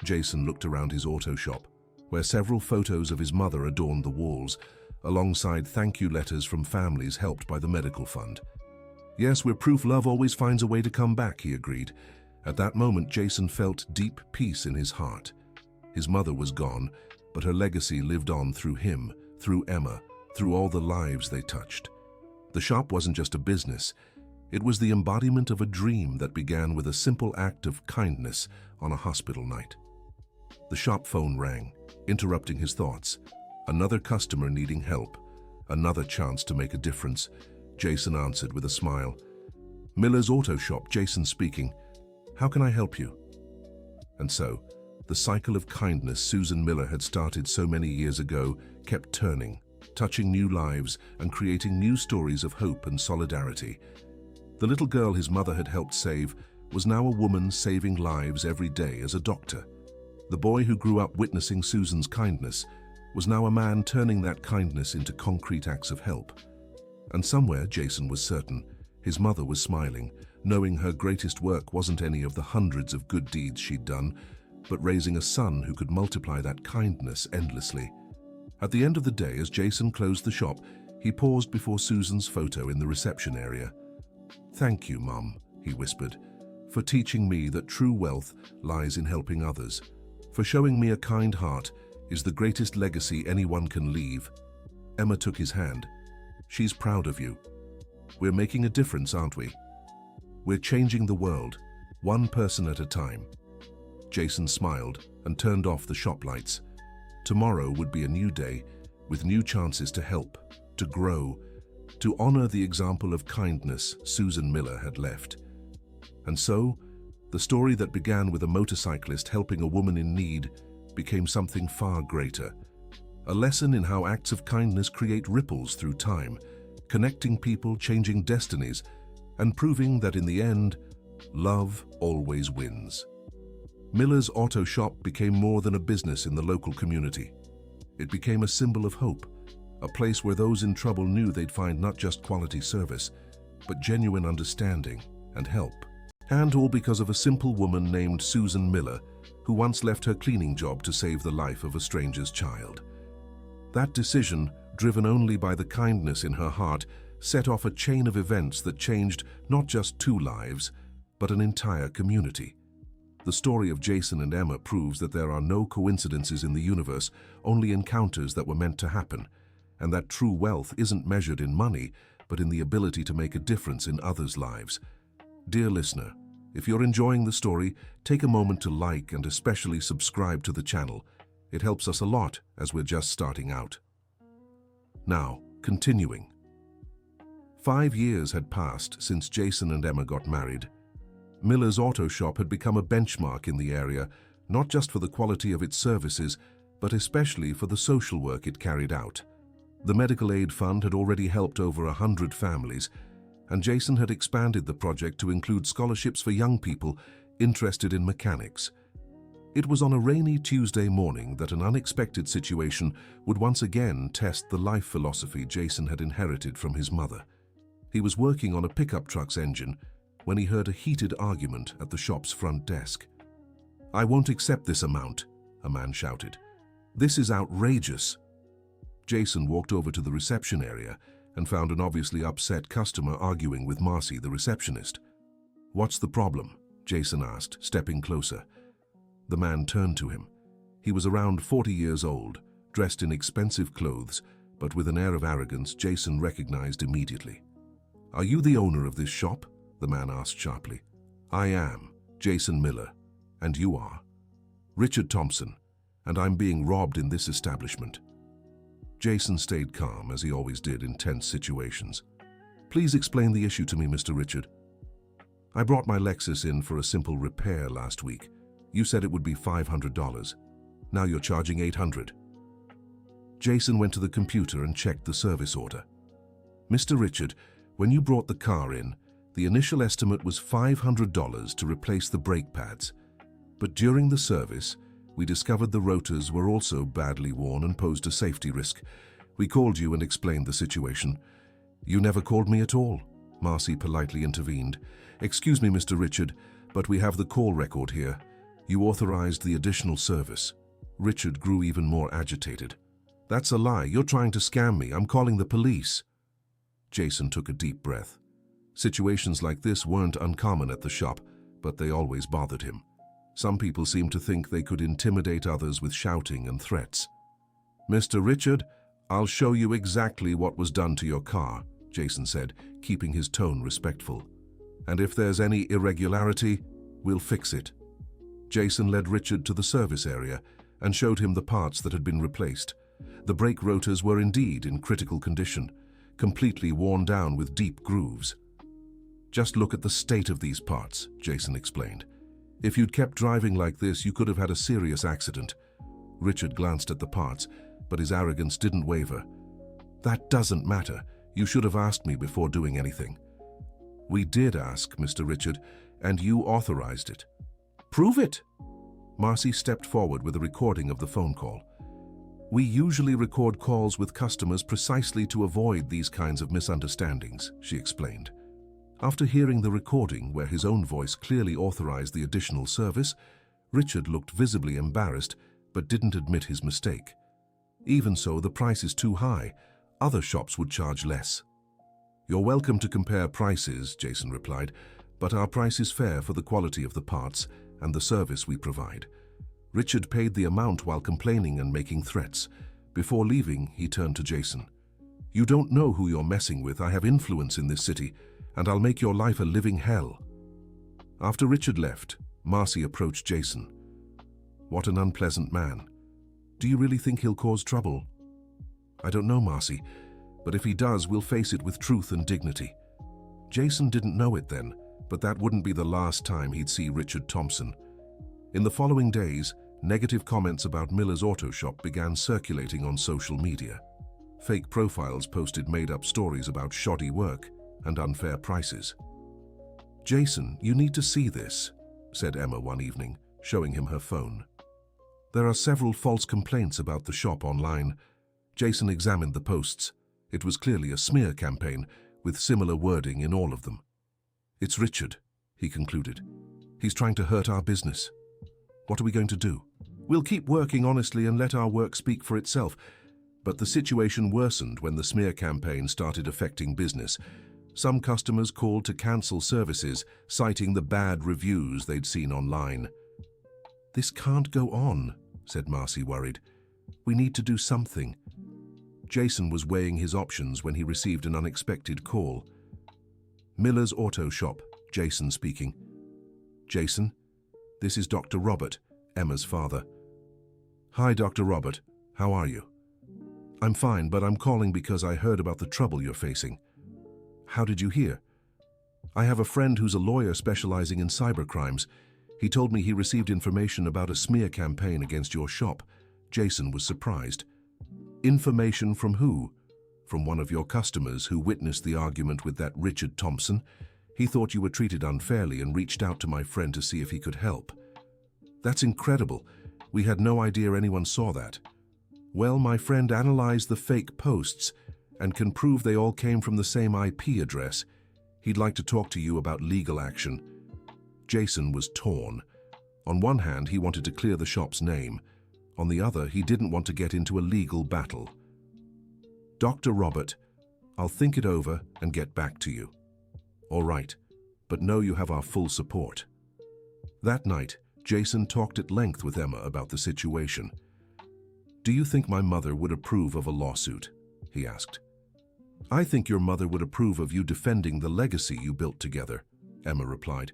Jason looked around his auto shop, where several photos of his mother adorned the walls, alongside thank you letters from families helped by the medical fund. Yes, we're proof love always finds a way to come back, he agreed. At that moment, Jason felt deep peace in his heart. His mother was gone, but her legacy lived on through him, through Emma, through all the lives they touched. The shop wasn't just a business. It was the embodiment of a dream that began with a simple act of kindness on a hospital night. The shop phone rang, interrupting his thoughts. Another customer needing help, another chance to make a difference. Jason answered with a smile. Miller's Auto Shop, Jason speaking. How can I help you? And so, the cycle of kindness Susan Miller had started so many years ago kept turning, touching new lives and creating new stories of hope and solidarity. The little girl his mother had helped save was now a woman saving lives every day as a doctor. The boy who grew up witnessing Susan's kindness was now a man turning that kindness into concrete acts of help. And somewhere, Jason was certain, his mother was smiling, knowing her greatest work wasn't any of the hundreds of good deeds she'd done, but raising a son who could multiply that kindness endlessly. At the end of the day, as Jason closed the shop, he paused before Susan's photo in the reception area. Thank you, Mum, he whispered, for teaching me that true wealth lies in helping others, for showing me a kind heart is the greatest legacy anyone can leave. Emma took his hand. She's proud of you. We're making a difference, aren't we? We're changing the world, one person at a time. Jason smiled and turned off the shop lights. Tomorrow would be a new day, with new chances to help, to grow, to honor the example of kindness Susan Miller had left. And so, the story that began with a motorcyclist helping a woman in need became something far greater. A lesson in how acts of kindness create ripples through time, connecting people, changing destinies, and proving that in the end, love always wins. Miller's Auto Shop became more than a business in the local community. It became a symbol of hope, a place where those in trouble knew they'd find not just quality service, but genuine understanding and help. And all because of a simple woman named Susan Miller, who once left her cleaning job to save the life of a stranger's child. That decision, driven only by the kindness in her heart, set off a chain of events that changed not just two lives, but an entire community. The story of Jason and Emma proves that there are no coincidences in the universe, only encounters that were meant to happen, and that true wealth isn't measured in money, but in the ability to make a difference in others' lives. Dear listener, if you're enjoying the story, take a moment to like and especially subscribe to the channel. It helps us a lot as we're just starting out. Now, continuing. 5 years had passed since Jason and Emma got married. Miller's Auto Shop had become a benchmark in the area, not just for the quality of its services, but especially for the social work it carried out. The medical aid fund had already helped over 100 families, and Jason had expanded the project to include scholarships for young people interested in mechanics. It was on a rainy Tuesday morning that an unexpected situation would once again test the life philosophy Jason had inherited from his mother. He was working on a pickup truck's engine when he heard a heated argument at the shop's front desk. "I won't accept this amount," a man shouted. "This is outrageous." Jason walked over to the reception area and found an obviously upset customer arguing with Marcy, the receptionist. "What's the problem?" Jason asked, stepping closer. The man turned to him. He was around 40 years old, dressed in expensive clothes, but with an air of arrogance Jason recognized immediately. "Are you the owner of this shop?" the man asked sharply. "I am, Jason Miller. And you are?" "Richard Thompson, and I'm being robbed in this establishment." Jason stayed calm, as he always did in tense situations. "Please explain the issue to me, Mr. Richard." "I brought my Lexus in for a simple repair last week. You said it would be $500. Now you're charging $800. Jason went to the computer and checked the service order. "Mr. Richard, when you brought the car in, the initial estimate was $500 to replace the brake pads. But during the service, we discovered the rotors were also badly worn and posed a safety risk. We called you and explained the situation. You never called me at all, Marcy politely intervened. Excuse me, Mr. Richard, but we have the call record here. You authorized the additional service. Richard grew even more agitated. That's a lie. You're trying to scam me. I'm calling the police. Jason took a deep breath. Situations like this weren't uncommon at the shop, but they always bothered him. Some people seemed to think they could intimidate others with shouting and threats. Mr. Richard, I'll show you exactly what was done to your car, Jason said, keeping his tone respectful. And if there's any irregularity, we'll fix it. Jason led Richard to the service area and showed him the parts that had been replaced. The brake rotors were indeed in critical condition, completely worn down with deep grooves. Just look at the state of these parts, Jason explained. If you'd kept driving like this, you could have had a serious accident. Richard glanced at the parts, but his arrogance didn't waver. That doesn't matter. You should have asked me before doing anything. We did ask, Mr. Richard, and you authorized it. Prove it! Marcy stepped forward with a recording of the phone call. We usually record calls with customers precisely to avoid these kinds of misunderstandings, she explained. After hearing the recording, where his own voice clearly authorized the additional service, Richard looked visibly embarrassed but didn't admit his mistake. Even so, the price is too high. Other shops would charge less. You're welcome to compare prices, Jason replied, but our price is fair for the quality of the parts and the service we provide. Richard paid the amount while complaining and making threats. Before leaving, he turned to Jason. You don't know who you're messing with. I have influence in this city, and I'll make your life a living hell. After Richard left, Marcy approached Jason. What an unpleasant man. Do you really think he'll cause trouble? I don't know, Marcy, but if he does, we'll face it with truth and dignity. Jason didn't know it then, but that wouldn't be the last time he'd see Richard Thompson. In the following days, negative comments about Miller's Auto Shop began circulating on social media. Fake profiles posted made-up stories about shoddy work and unfair prices. Jason, you need to see this, said Emma one evening, showing him her phone. There are several false complaints about the shop online. Jason examined the posts. It was clearly a smear campaign, with similar wording in all of them. It's Richard, he concluded. He's trying to hurt our business. What are we going to do? We'll keep working honestly and let our work speak for itself. But the situation worsened when the smear campaign started affecting business. Some customers called to cancel services, citing the bad reviews they'd seen online. This can't go on, said Marcy, worried. We need to do something. Jason was weighing his options when he received an unexpected call. Miller's Auto Shop, Jason speaking. Jason, this is Dr. Robert, Emma's father. Hi, Dr. Robert. How are you? I'm fine, but I'm calling because I heard about the trouble you're facing. How did you hear? I have a friend who's a lawyer specializing in cybercrimes. He told me he received information about a smear campaign against your shop. Jason was surprised. Information from who? From one of your customers who witnessed the argument with that Richard Thompson. He thought you were treated unfairly and reached out to my friend to see if he could help. That's incredible. We had no idea anyone saw that. Well, my friend analyzed the fake posts and can prove they all came from the same IP address. He'd like to talk to you about legal action. Jason was torn. On one hand, he wanted to clear the shop's name. On the other, he didn't want to get into a legal battle. Dr. Robert, I'll think it over and get back to you. All right, but know you have our full support. That night, Jason talked at length with Emma about the situation. Do you think my mother would approve of a lawsuit? He asked. I think your mother would approve of you defending the legacy you built together, Emma replied.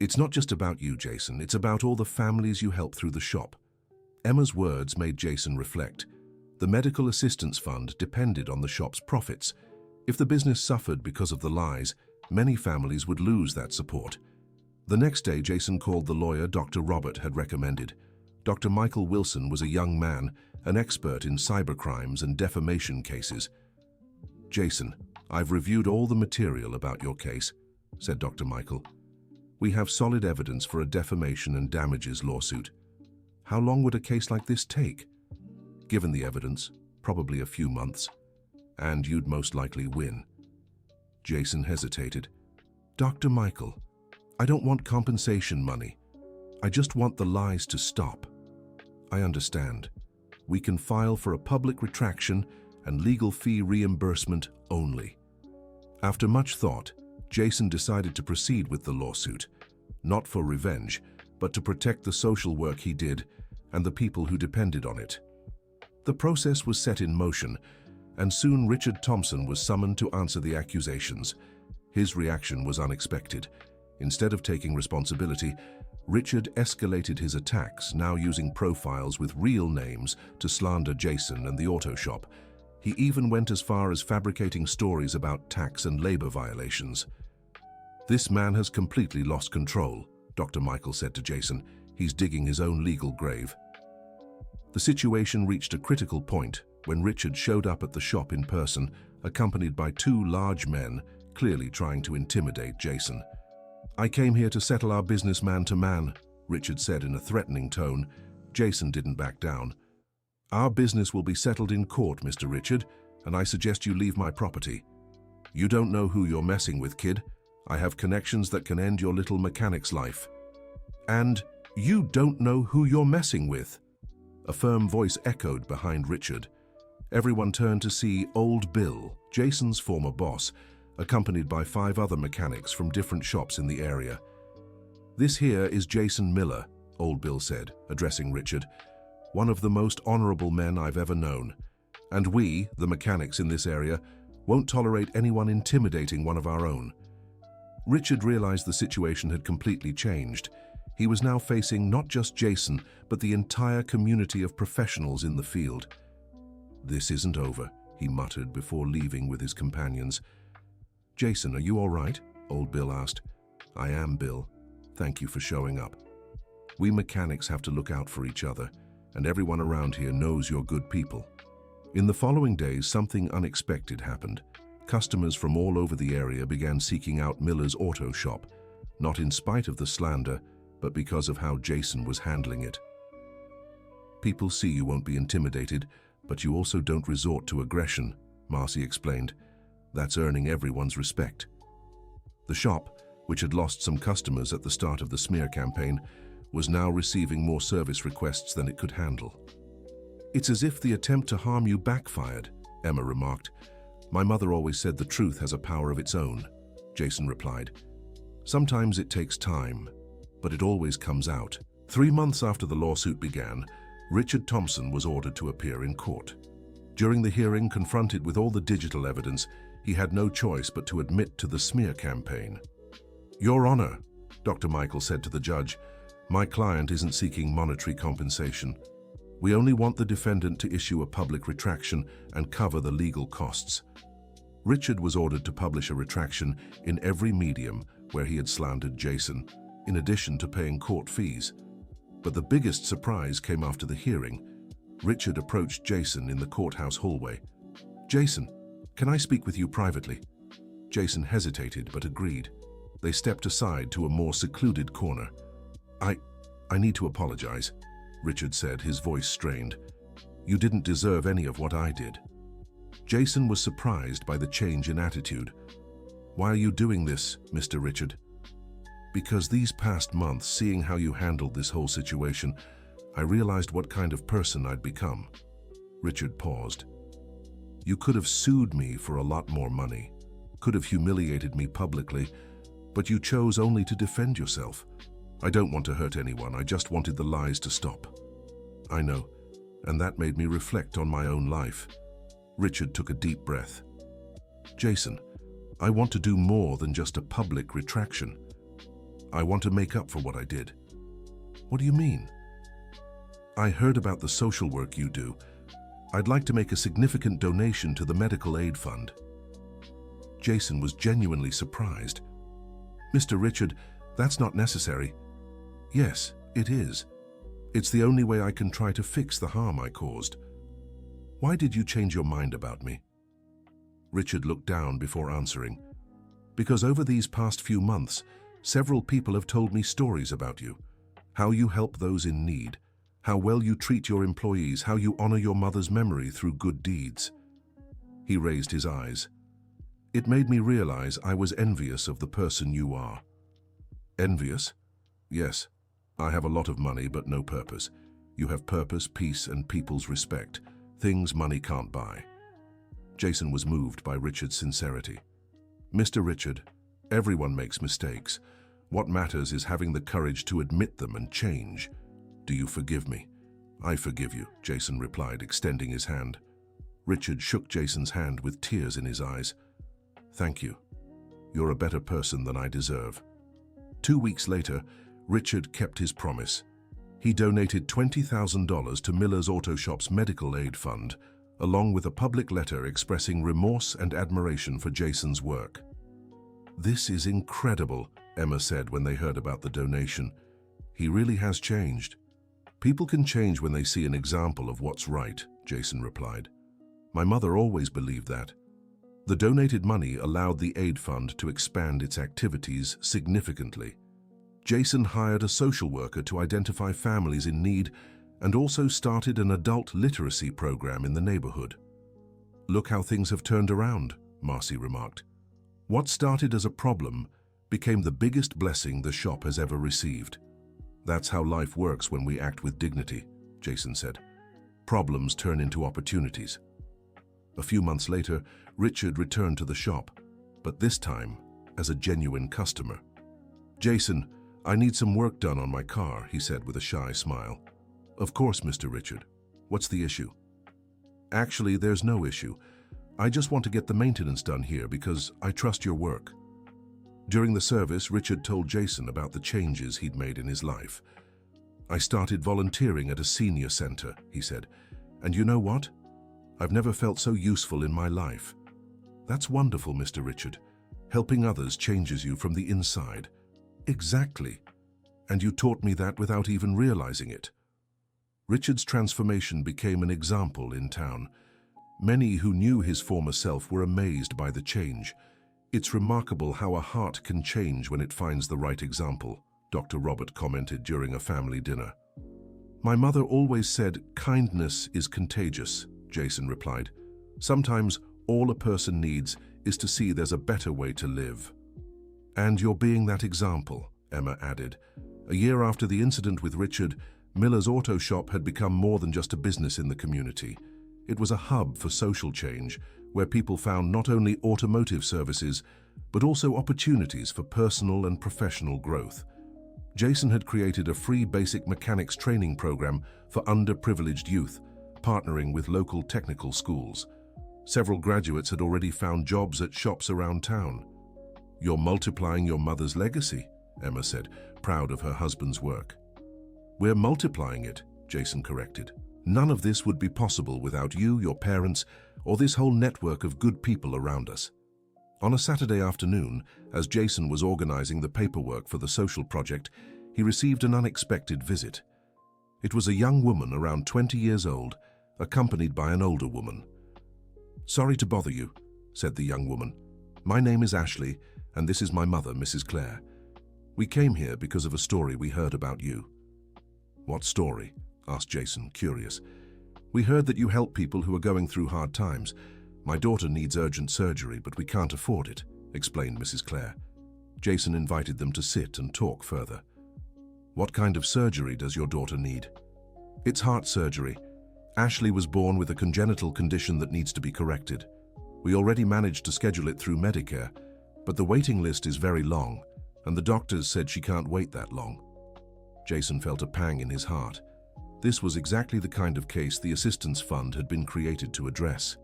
It's not just about you, Jason. It's about all the families you helped through the shop. Emma's words made Jason reflect. The medical assistance fund depended on the shop's profits. If the business suffered because of the lies, many families would lose that support. The next day, Jason called the lawyer Dr. Robert had recommended. Dr. Michael Wilson was a young man, an expert in cybercrimes and defamation cases. Jason, I've reviewed all the material about your case, said Dr. Michael. We have solid evidence for a defamation and damages lawsuit. How long would a case like this take? Given the evidence, probably a few months. And you'd most likely win. Jason hesitated. Dr. Michael, I don't want compensation money. I just want the lies to stop. I understand. We can file for a public retraction and legal fee reimbursement only. After much thought, Jason decided to proceed with the lawsuit, not for revenge, but to protect the social work he did and the people who depended on it. The process was set in motion, and soon Richard Thompson was summoned to answer the accusations. His reaction was unexpected. Instead of taking responsibility, Richard escalated his attacks, now using profiles with real names to slander Jason and the auto shop. He even went as far as fabricating stories about tax and labor violations. This man has completely lost control, Dr. Michael said to Jason. He's digging his own legal grave. The situation reached a critical point when Richard showed up at the shop in person, accompanied by two large men, clearly trying to intimidate Jason. I came here to settle our business man to man, Richard said in a threatening tone. Jason didn't back down. Our business will be settled in court, Mr. Richard, and I suggest you leave my property. You don't know who you're messing with, kid. I have connections that can end your little mechanic's life. And you don't know who you're messing with. A firm voice echoed behind Richard. Everyone turned to see Old Bill, Jason's former boss, accompanied by 5 other mechanics from different shops in the area. This here is Jason Miller, Old Bill said, addressing Richard. One of the most honorable men I've ever known. And we, the mechanics in this area, won't tolerate anyone intimidating one of our own. Richard realized the situation had completely changed. He was now facing not just Jason, but the entire community of professionals in the field. This isn't over, he muttered before leaving with his companions. Jason, are you all right? Old Bill asked. I am, Bill. Thank you for showing up. We mechanics have to look out for each other, and everyone around here knows you're good people. In the following days, something unexpected happened. Customers from all over the area began seeking out Miller's auto shop, not in spite of the slander, but because of how Jason was handling it. People see you won't be intimidated, but you also don't resort to aggression, Marcy explained. That's earning everyone's respect. The shop, which had lost some customers at the start of the smear campaign, was now receiving more service requests than it could handle. It's as if the attempt to harm you backfired, Emma remarked. My mother always said the truth has a power of its own, Jason replied. Sometimes it takes time, but it always comes out. 3 months after the lawsuit began, Richard Thompson was ordered to appear in court. During the hearing, confronted with all the digital evidence, he had no choice but to admit to the smear campaign. Your Honor, Dr. Michael said to the judge, my client isn't seeking monetary compensation. We only want the defendant to issue a public retraction and cover the legal costs. Richard was ordered to publish a retraction in every medium where he had slandered Jason, in addition to paying court fees. But the biggest surprise came after the hearing. Richard approached Jason in the courthouse hallway. Jason, can I speak with you privately? Jason hesitated but agreed. They stepped aside to a more secluded corner. I need to apologize, Richard said, his voice strained. You didn't deserve any of what I did. Jason was surprised by the change in attitude. Why are you doing this, Mr. Richard? Because these past months, seeing how you handled this whole situation, I realized what kind of person I'd become. Richard paused. You could have sued me for a lot more money, could have humiliated me publicly, but you chose only to defend yourself. I don't want to hurt anyone, I just wanted the lies to stop. I know, and that made me reflect on my own life. Richard took a deep breath. Jason, I want to do more than just a public retraction. I want to make up for what I did. What do you mean? I heard about the social work you do. I'd like to make a significant donation to the medical aid fund. Jason was genuinely surprised. Mr. Richard, that's not necessary. Yes, it is. It's the only way I can try to fix the harm I caused. Why did you change your mind about me? Richard looked down before answering. Because over these past few months, Several people have told me stories about you. How you help those in need, how well you treat your employees, how you honor your mother's memory through good deeds." He raised his eyes. "It made me realize I was envious of the person you are." "Envious? Yes. I have a lot of money but no purpose. You have purpose, peace, and people's respect, things money can't buy." Jason was moved by Richard's sincerity. "Mr. Richard, everyone makes mistakes. What matters is having the courage to admit them and change. Do you forgive me?" "I forgive you," Jason replied, extending his hand. Richard shook Jason's hand with tears in his eyes. "Thank you. You're a better person than I deserve." 2 weeks later, Richard kept his promise. He donated $20,000 to Miller's Auto Shop's medical aid fund, along with a public letter expressing remorse and admiration for Jason's work. "This is incredible," Emma said when they heard about the donation. "He really has changed." "People can change when they see an example of what's right," Jason replied. "My mother always believed that." The donated money allowed the aid fund to expand its activities significantly. Jason hired a social worker to identify families in need and also started an adult literacy program in the neighborhood. "Look how things have turned around," Marcy remarked. "What started as a problem became the biggest blessing the shop has ever received." "That's how life works when we act with dignity," Jason said. "Problems turn into opportunities." A few months later, Richard returned to the shop, but this time as a genuine customer. "Jason, I need some work done on my car," he said with a shy smile. "Of course, Mr. Richard. What's the issue?" "Actually, there's no issue. I just want to get the maintenance done here because I trust your work." During the service, Richard told Jason about the changes he'd made in his life. "I started volunteering at a senior center," he said. "And you know what? I've never felt so useful in my life." "That's wonderful, Mr. Richard. Helping others changes you from the inside." "Exactly. And you taught me that without even realizing it." Richard's transformation became an example in town. Many who knew his former self were amazed by the change. "It's remarkable how a heart can change when it finds the right example," Dr. Robert commented during a family dinner. "My mother always said kindness is contagious," Jason replied. "Sometimes all a person needs is to see there's a better way to live." "And you're being that example," Emma added. A year after the incident with Richard, Miller's Auto Shop had become more than just a business in the community. It was a hub for social change, where people found not only automotive services, but also opportunities for personal and professional growth. Jason had created a free basic mechanics training program for underprivileged youth, partnering with local technical schools. Several graduates had already found jobs at shops around town. "You're multiplying your mother's legacy," Emma said, proud of her husband's work. "We're multiplying it," Jason corrected. "None of this would be possible without you, your parents, or this whole network of good people around us." On a Saturday afternoon, as Jason was organizing the paperwork for the social project, he received an unexpected visit. It was a young woman around 20 years old, accompanied by an older woman. "Sorry to bother you," said the young woman. "My name is Ashley, and this is my mother, Mrs. Clare. We came here because of a story we heard about you." "What story?" asked Jason, curious. "We heard that you help people who are going through hard times. My daughter needs urgent surgery, but we can't afford it," explained Mrs. Clare. Jason invited them to sit and talk further. "What kind of surgery does your daughter need?" "It's heart surgery. Ashley was born with a congenital condition that needs to be corrected. We already managed to schedule it through Medicare, but the waiting list is very long, and the doctors said she can't wait that long." Jason felt a pang in his heart. This was exactly the kind of case the Assistance Fund had been created to address.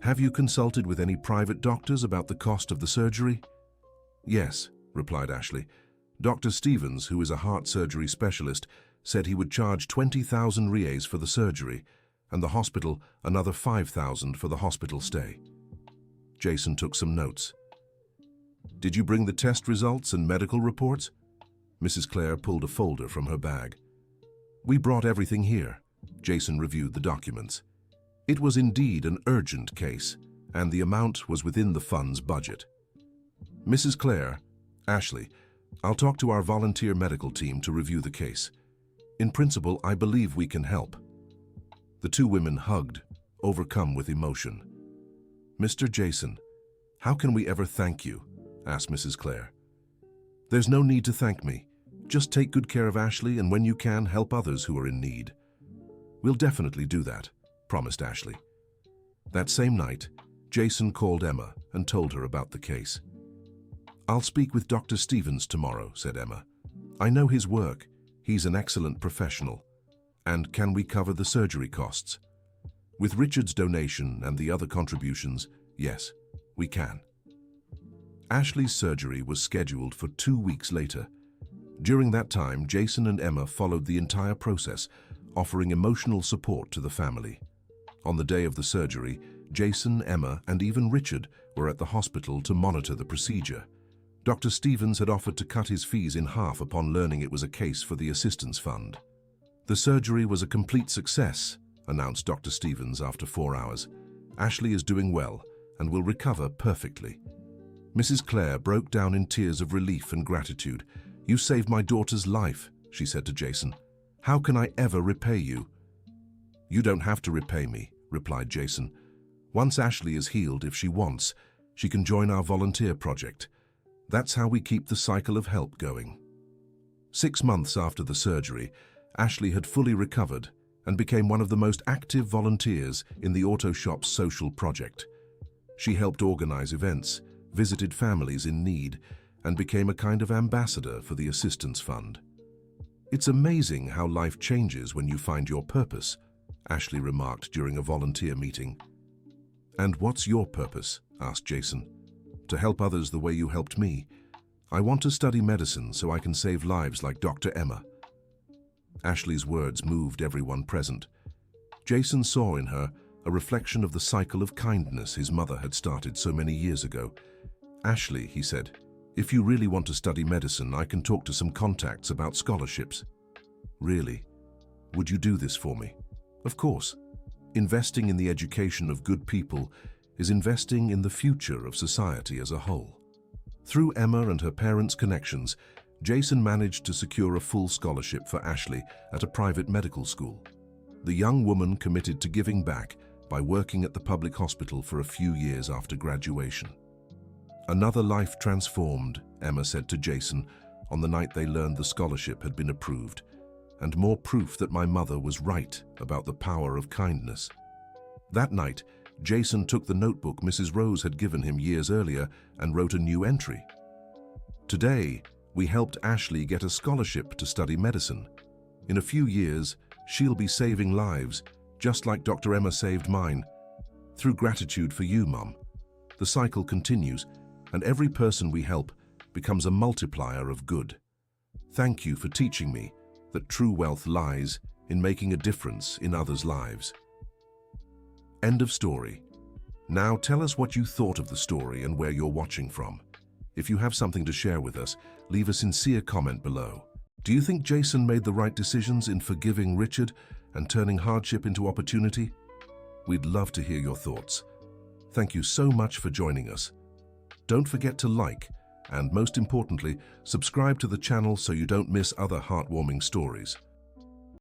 "Have you consulted with any private doctors about the cost of the surgery?" "Yes," replied Ashley. "Dr. Stevens, who is a heart surgery specialist, said he would charge 20,000 reais for the surgery, and the hospital another 5,000 for the hospital stay." Jason took some notes. "Did you bring the test results and medical reports?" Mrs. Clare pulled a folder from her bag. "We brought everything here." Jason reviewed the documents. It was indeed an urgent case, and the amount was within the fund's budget. "Mrs. Clare," Ashley, I'll talk to our volunteer medical team to review the case. In principle, I believe we can help." The two women hugged, overcome with emotion. "Mr. Jason, how can we ever thank you?" asked Mrs. Clare. "There's no need to thank me. Just take good care of Ashley and when you can, help others who are in need." "We'll definitely do that," promised Ashley. That same night, Jason called Emma and told her about the case. "I'll speak with Dr. Stevens tomorrow," said Emma. "I know his work. He's an excellent professional. And can we cover the surgery costs?" "With Richard's donation and the other contributions, yes, we can." Ashley's surgery was scheduled for 2 weeks later. During that time, Jason and Emma followed the entire process, offering emotional support to the family. On the day of the surgery, Jason, Emma, and even Richard were at the hospital to monitor the procedure. Dr. Stevens had offered to cut his fees in half upon learning it was a case for the assistance fund. "The surgery was a complete success," announced Dr. Stevens after 4 hours. "Ashley is doing well and will recover perfectly." Mrs. Clare broke down in tears of relief and gratitude. "You saved my daughter's life," she said to Jason. "How can I ever repay you?" "You don't have to repay me," replied Jason. "Once Ashley is healed, if she wants, she can join our volunteer project. That's how we keep the cycle of help going." 6 months after the surgery, Ashley had fully recovered and became one of the most active volunteers in the Auto Shop's social project. She helped organize events, visited families in need, and became a kind of ambassador for the assistance fund. "It's amazing how life changes when you find your purpose," Ashley remarked during a volunteer meeting. "And what's your purpose?" asked Jason. "To help others the way you helped me. I want to study medicine so I can save lives like Dr. Emma." Ashley's words moved everyone present. Jason saw in her a reflection of the cycle of kindness his mother had started so many years ago. "Ashley," he said, "if you really want to study medicine, I can talk to some contacts about scholarships." "Really? Would you do this for me?" "Of course. Investing in the education of good people is investing in the future of society as a whole." Through Emma and her parents' connections, Jason managed to secure a full scholarship for Ashley at a private medical school. The young woman committed to giving back by working at the public hospital for a few years after graduation. "Another life transformed," Emma said to Jason on the night they learned the scholarship had been approved, "and more proof that my mother was right about the power of kindness." That night, Jason took the notebook Mrs. Rose had given him years earlier and wrote a new entry. "Today, we helped Ashley get a scholarship to study medicine. In a few years, she'll be saving lives, just like Dr. Emma saved mine. Through gratitude for you, Mum. The cycle continues, and every person we help becomes a multiplier of good. Thank you for teaching me that true wealth lies in making a difference in others' lives." End of story. Now tell us what you thought of the story and where you're watching from. If you have something to share with us, leave a sincere comment below. Do you think Jason made the right decisions in forgiving Richard and turning hardship into opportunity? We'd love to hear your thoughts. Thank you so much for joining us. Don't forget to like, and most importantly, subscribe to the channel so you don't miss other heartwarming stories.